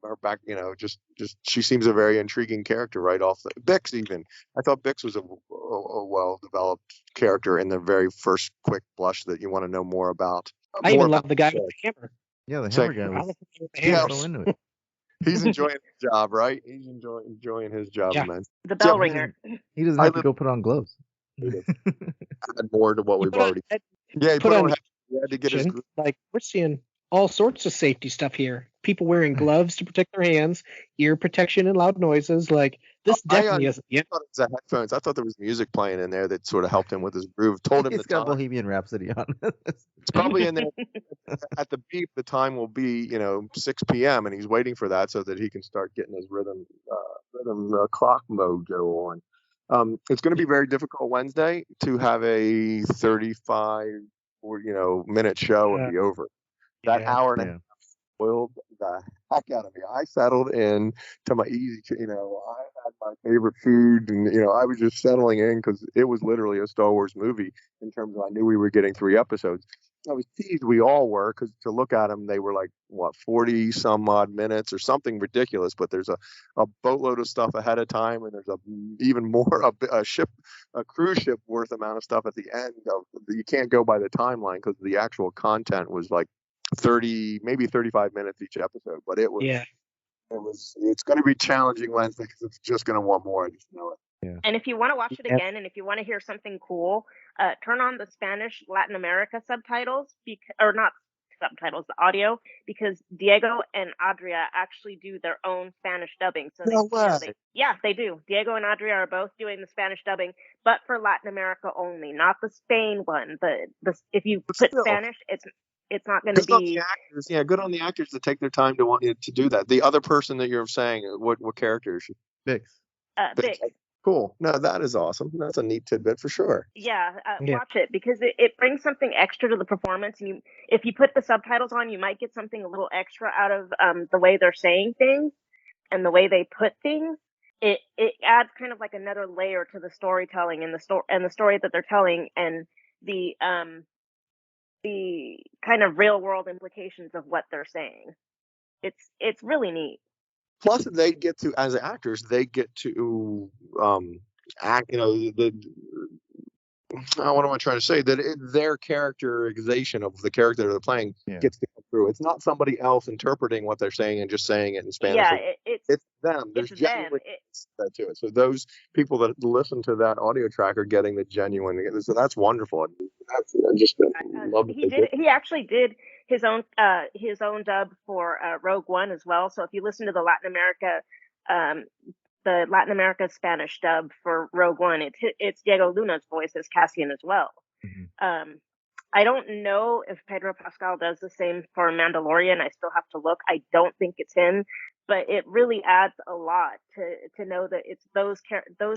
Her back, just she seems a very intriguing character right off the Bix. Even I thought Bix was a well developed character in the very first quick blush that you want to know more about. I even love the guy with the hammer. Yeah, the Same. hammer guy was Yeah, so into it. he's enjoying his job, right? He's enjoying his job, Yeah. man. The bell ringer. He doesn't have to go put on gloves. Add more to what we've put on- already. Yeah, he put put on on. He had to get his. Like we're seeing all sorts of safety stuff here. People wearing gloves to protect their hands, ear protection and loud noises. Like this definitely isn't. I thought it was the headphones. I thought there was music playing in there that sort of helped him with his groove. Told him He's the got time. Bohemian Rhapsody on. It's probably in there at the beep. The time will be 6 p.m. and he's waiting for that so that he can start getting his rhythm clock mojo on. It's going to be very difficult Wednesday to have a 35 or minute show and be over. That hour and a half spoiled the heck out of me. I settled in to my easy, I had my favorite food, and I was just settling in because it was literally a Star Wars movie in terms of I knew we were getting 3 episodes. I was teased we all were because to look at them, they were like 40 some odd minutes or something ridiculous. But there's a boatload of stuff ahead of time, and there's even more a cruise ship worth amount of stuff at the end. You can't go by the timeline because the actual content was like 30, maybe 35 minutes each episode. But it was it's going to be challenging Wednesday because it's just going to want more. I just know it. Yeah. And if you want to watch it again, and if you want to hear something cool, turn on the Spanish Latin America subtitles, or not subtitles, the audio, because Diego and Adria actually do their own Spanish dubbing. So No way. they do. Diego and Adria are both doing the Spanish dubbing, but for Latin America only, not the Spain one. The if you put Spanish, it's not going to Good on be. the actors. Yeah, good on the actors to take their time to want you to do that. The other person that you're saying, what character is she? Bix. Bix. Cool. No, that is awesome. That's a neat tidbit for sure. Yeah, watch it because it brings something extra to the performance. And if you put the subtitles on, you might get something a little extra out of the way they're saying things and the way they put things. It adds kind of like another layer to the storytelling and the story that they're telling and the kind of real world implications of what they're saying. It's really neat. Plus, they get to, as actors, they get to act. You know, what am I trying to say? That their characterization of the character they're playing gets to come through. It's not somebody else interpreting what they're saying and just saying it in Spanish. Yeah, it's them. There's genuine that to it. So those people that listen to that audio track are getting the genuine. So that's wonderful. I just love that He actually did his own dub for Rogue One as well. So if you listen to the Latin America Spanish dub for Rogue One, it's Diego Luna's voice as Cassian as well. Mm-hmm. I don't know if Pedro Pascal does the same for Mandalorian. I still have to look. I don't think it's him, but it really adds a lot to know that it's those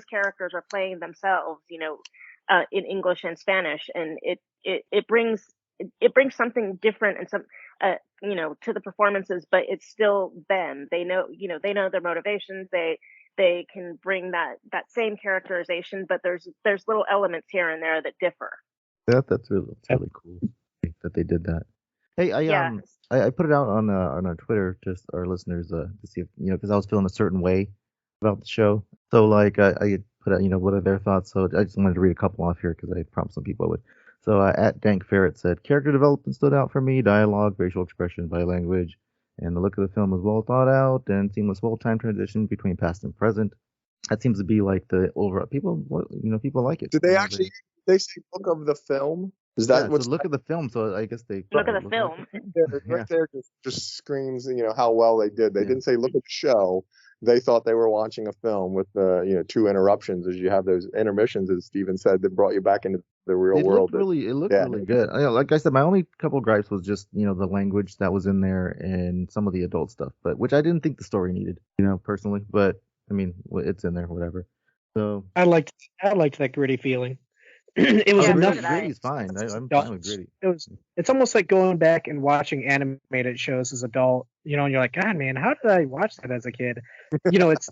characters are playing themselves, in English and Spanish, and it brings something different and some to the performances, but it's still them. They know their motivations. They can bring that same characterization, but there's little elements here and there that differ. That's really cool that they did that. Hey, I put it out on our Twitter, just our listeners to see if because I was feeling a certain way about the show. So like I put out what are their thoughts. So I just wanted to read a couple off here because I promised some people I would. So at Dank Ferret said character development stood out for me, dialogue, facial expression, body language, and the look of the film was well thought out and seamless full-time transition between past and present. That seems to be like the overall people like it. Did they actually? They say look of the film. Is that what's look at the film? So I guess they look at the film. Right there just screams how well they did. They didn't say look at the show. They thought they were watching a film with 2 interruptions, as you have those intermissions, as Steven said, that brought you back into the real world. It looked really good. Like I said, my only couple gripes was just the language that was in there and some of the adult stuff, but which I didn't think the story needed, personally. But I mean, it's in there, whatever. So I liked that gritty feeling. It was enough. Gritty's fine. I'm fine with gritty. It's almost like going back and watching animated shows as adult, and you're like, God, man, how did I watch that as a kid? It's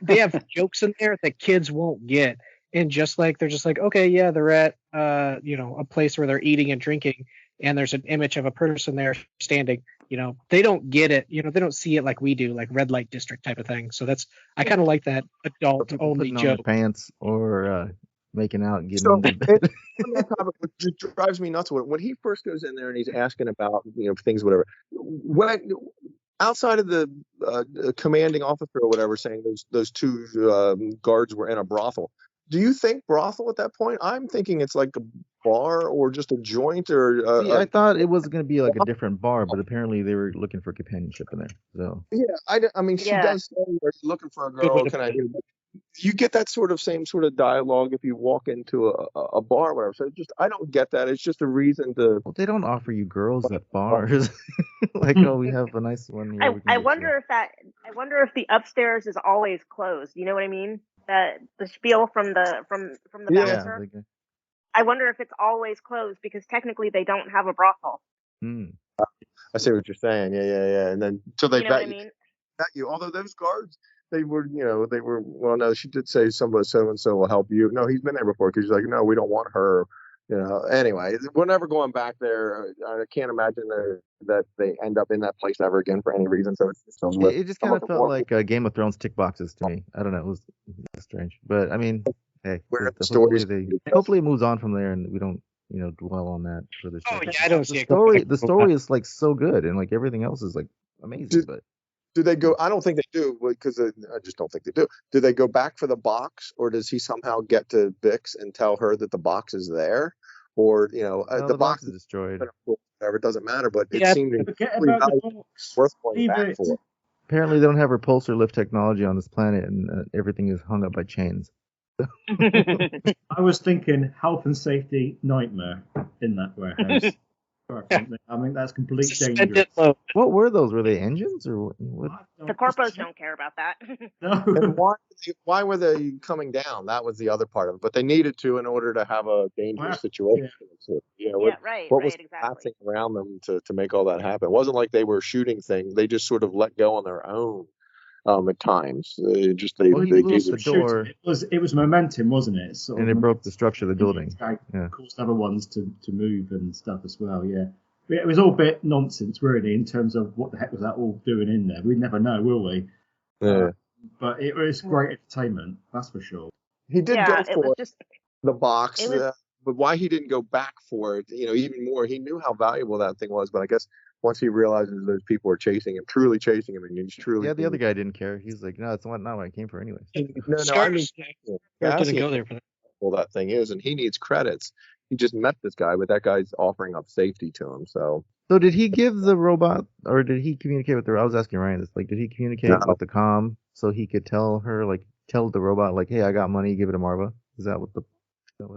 they have jokes in there that kids won't get, and they're just like, okay, yeah, they're at a place where they're eating and drinking, and there's an image of a person there standing. They don't get it. They don't see it like we do, like red light district type of thing. So I kind of like that adult only joke. Pants or making out and getting so into bed. It just drives me nuts when he first goes in there and he's asking about things, whatever. When outside of the commanding officer or whatever saying those 2 guards were in a brothel, do you think brothel at that point? I'm thinking it's like a bar or just a joint or. See, I thought it was going to be like a different bar, but apparently they were looking for companionship in there. So yeah, I mean, she does say they're looking for a girl. Can I? You get that same sort of dialogue if you walk into a bar or whatever. So I don't get that. It's just a reason to. Well, they don't offer you girls at bars. Like, oh, we have a nice one here. I wonder if the upstairs is always closed. You know what I mean? The spiel from the bouncer. Yeah. I wonder if it's always closed because technically they don't have a brothel. I see what you're saying. Yeah. And then so they bet you. Although those guards. They were, well, no, she did say somebody so-and-so will help you. No, he's been there before because she's like, no, we don't want her. Anyway, we're never going back there. I can't imagine that they end up in that place ever again for any reason. So it just kind of felt like Game of Thrones tick boxes to me. I don't know. It was strange. But I mean, hey, hopefully it moves on from there and we don't, dwell on that for the show. Oh, yeah, I don't see the story is like so good and like everything else is like amazing. Do they go? I don't think they do because I just don't think they do. Do they go back for the box, or does he somehow get to Bix and tell her that the box is there, or the box is destroyed? whatever. It doesn't matter, but it Yeah, seemed Forget incredibly about the valuable, box. worth going Leave back it. for. Apparently, they don't have repulsor lift technology on this planet, and everything is hung up by chains. I was thinking health and safety nightmare in that warehouse. I mean, that's complete danger. Suspended load. What were those? Were they engines or what? The corpos don't care about that. No. And why were they coming down? That was the other part of it. But they needed to in order to have a dangerous situation. So, Yeah, right, what was exactly. passing around them to make all that happen? It wasn't like they were shooting things. They just sort of let go on their own at times. Well, he they blew gave up the it door, It was momentum, wasn't it? Sort and of it broke the structure of the building. Yeah. Caused other ones to move and stuff as well. Yeah. But it was all a bit nonsense, really, in terms of what the heck was that all doing in there. We never know, will we? Yeah. But it was great entertainment, that's for sure. He did Yeah, go it for was just the box, it was but why he didn't go back for it, even more. He knew how valuable that thing was, but I guess once he realizes those people are chasing him, truly chasing him, and he's truly. Yeah, the other guy didn't care. He was like, "No, it's not what I came for, anyways." No, I mean, Didn't go there for that. well, that thing is, and he needs credits. He just met this guy, but that guy's offering up safety to him. So did he give the robot, or did he communicate with her? I was asking Ryan this. Like, did he communicate with the comm so he could tell the robot, like, "Hey, I got money, give it to Marva"? Is that what I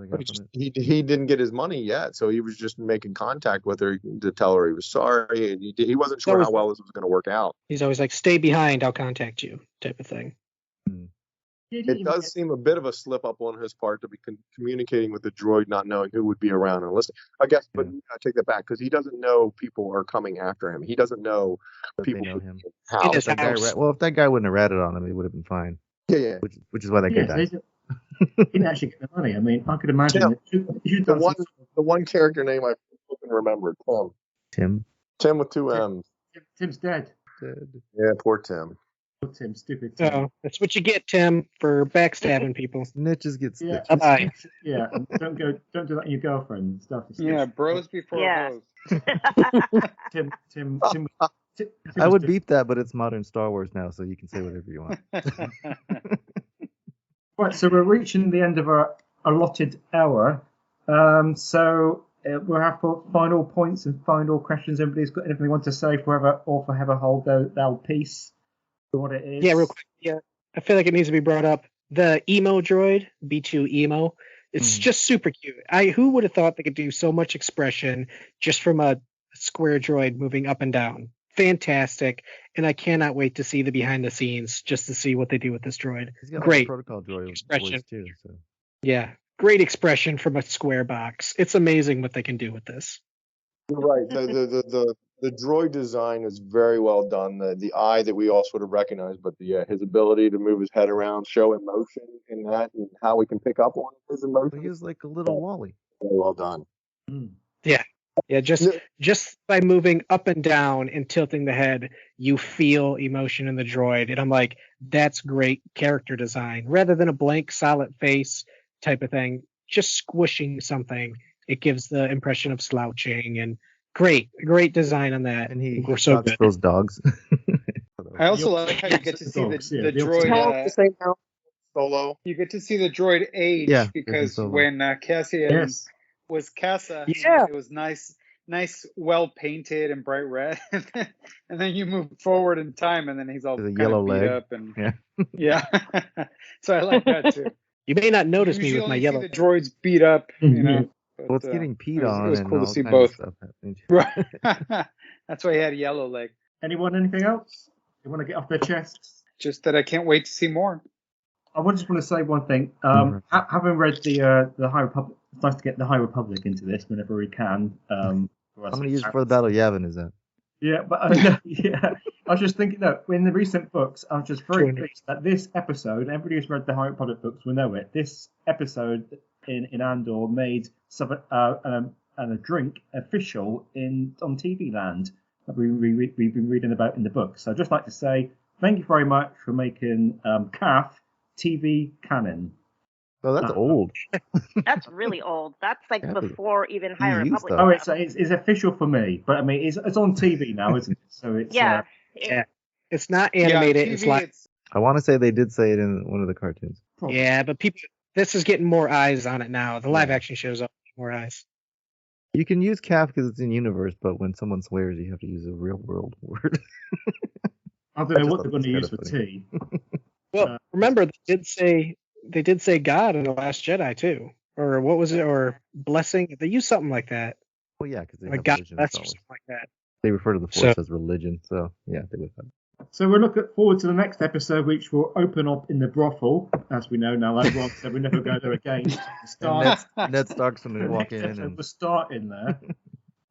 got from it? he didn't get his money yet, so he was just making contact with her to tell her he was sorry, and he wasn't sure how well this was going to work out. He's always like, "Stay behind, I'll contact you," type of thing. It does seem a bit of a slip up on his part to be communicating with the droid, not knowing who would be around and listening. I guess, but I take that back because he doesn't know people are coming after him. He doesn't know people know him. How? If that guy wouldn't have ratted on him, he would have been fine. Yeah. Which is why that guy died. He didn't actually get the money. I mean, I could imagine the one character name I couldn't remember. Tim with two M's. Tim's dead. Yeah, poor Tim. Tim, stupid Tim. So that's what you get, Tim, for backstabbing people. Snitches get stitches. Yeah, Bye. Yeah, and don't do that in your girlfriend and stuff. Yeah, bros before hoes. Tim, I would beep that, but it's modern Star Wars now, so you can say whatever you want. Right, so we're reaching the end of our allotted hour. So we'll have for final points and final questions. Everybody's got anything they want to say for whoever hold their piece for what it is? Yeah, real quick. Yeah, I feel like it needs to be brought up. The emo droid, B2 emo, it's just super cute. Who would have thought they could do so much expression just from a square droid moving up and down? Fantastic, and I cannot wait to see the behind the scenes just to see what they do with this droid. He's got Great protocol droid expression voice too. So. Yeah, great expression from a square box. It's amazing what they can do with this. You're right. The droid design is very well done. The eye that we all sort of recognize, but his ability to move his head around, show emotion in that, and how we can pick up on his emotion. He was like a little Wally. Very well done. Yeah, just by moving up and down and tilting the head, you feel emotion in the droid. And I'm like, that's great character design. Rather than a blank, solid face type of thing, just squishing something, it gives the impression of slouching. And great design on that. And we're so talks good. those dogs. I also like how you get to see the droid. Solo. You get to see the droid age because when Cassian was Cassa, it was nice, well painted and bright red, and then you move forward in time, and then he's all kind yellow of beat leg. up, and so I like that too. You may not notice you me with my yellow. See the droids beat up, you know. But, well, it's getting peed on. It was and cool to all see kinds both. of stuff happening. Right. That's why he had a yellow leg. Anyone, anything else? You want to get off their chests? Just that I can't wait to see more. I just want to say one thing. Having read the High Republic, it's nice to get the High Republic into this whenever we can. How many years before the Battle of Yavin is that? Yeah, but I was just thinking that in the recent books, I was just very pleased that this episode, everybody who's read the High Republic books will know it. This episode in Andor made a drink official on TV Land that we've been reading about in the book. So I'd just like to say thank you very much for making CAF TV canon. Oh, that's old. That's really old. That's like before even High Republic. Oh, it's official for me, but I mean it's on TV now, isn't it? So it's it's not animated. It's like I want to say they did say it in one of the cartoons. Yeah, but this is getting more eyes on it now. The live action shows up more eyes. You can use calf because it's in universe, but when someone swears, you have to use a real world word. I don't know what they're going to use for tea. Well, remember they did say God in the Last Jedi too, or what was it, or blessing? They used something like that. Well, yeah, because they Like have God religion. bless It's or always- something like that. They refer to the Force as religion, so yeah, they would have. So we're looking forward to the next episode, which will open up in the brothel, as we know now. Like Ron said, we never go there again. Ned Stark's going to walk in and we'll start in there.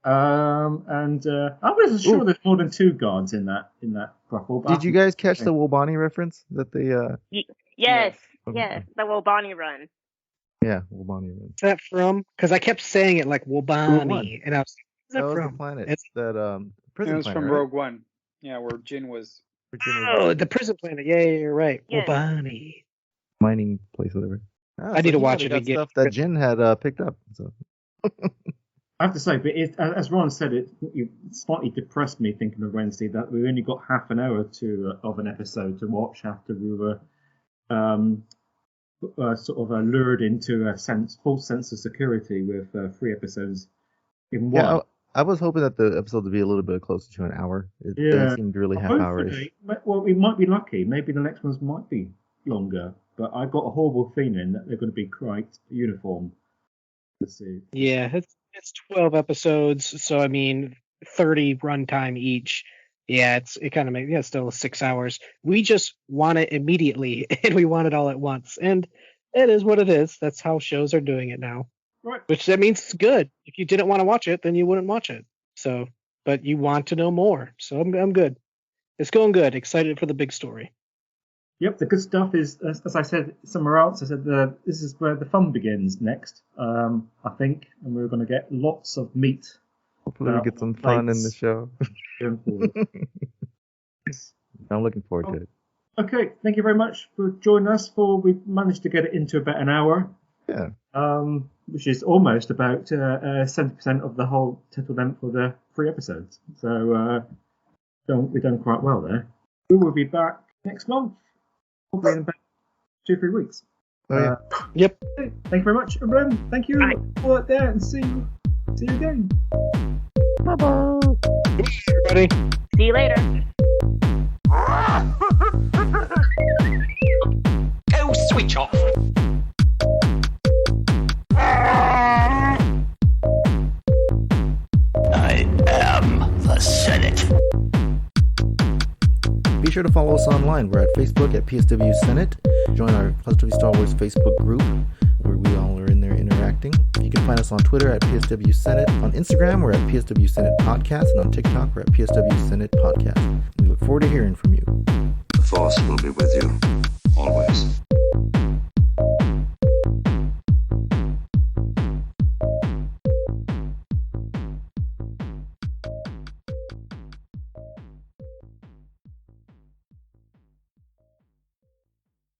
I wasn't sure there's more than 2 gods in that brothel. But Did you guys catch the Wobani reference that they? Yes, Okay. yes, the Wobani run. Yeah, Wobani run. What's that from? Because I kept saying it like Wobani, and I was like, where's That that was from? the planet. It's- That prison It was planet, from right? Rogue One. Yeah, where Jin was. Oh, the prison planet. Yeah, you're right. Yes. Wobani. Mining place, whatever. I need to watch it got again. Stuff that Jin had picked up. So. I have to say, but as Ron said, it slightly depressed me thinking of Wednesday that we only got half an hour of an episode to watch after we were sort of lured into a false sense of security with 3 episodes in one. Yeah, I was hoping that the episode would be a little bit closer to an hour. It seemed really half-hourish. Hopefully, well, we might be lucky. Maybe the next ones might be longer. But I got a horrible feeling that they're going to be quite uniform. Let's see. Yeah, it's 12 episodes, so I mean 30 runtime each. Yeah, it kind of makes still 6 hours. We just want it immediately, and we want it all at once, and it is what it is. That's how shows are doing it now. Right. Which that means it's good. If you didn't want to watch it, then you wouldn't watch it. So, but you want to know more, so I'm good. It's going good. Excited for the big story. Yep, the good stuff is, as I said somewhere else, I said this is where the fun begins next, I think, and we're going to get lots of meat. Hopefully we get some fun in the show. I'm looking forward to it. Okay, thank you very much for joining us. We managed to get it into about an hour. Yeah. Which is almost about 70% of the whole total length for the 3 episodes. So we've done quite well there. We will be back next month. Probably in about 2-3 weeks. Oh, yeah. Yep. Thank you very much, everyone. Thank you for there, and see you again. Bye-bye. Everybody. See you later. Go switch off. I am the Senate. Be sure to follow us online. We're at Facebook at PSW Senate. Join our Positively Star Wars Facebook group where we all are in there interacting. You can find us on Twitter at PSW Senate. On Instagram, we're at PSW Senate Podcast. And on TikTok, we're at PSW Senate Podcast. We look forward to hearing from you. The Force will be with you, always.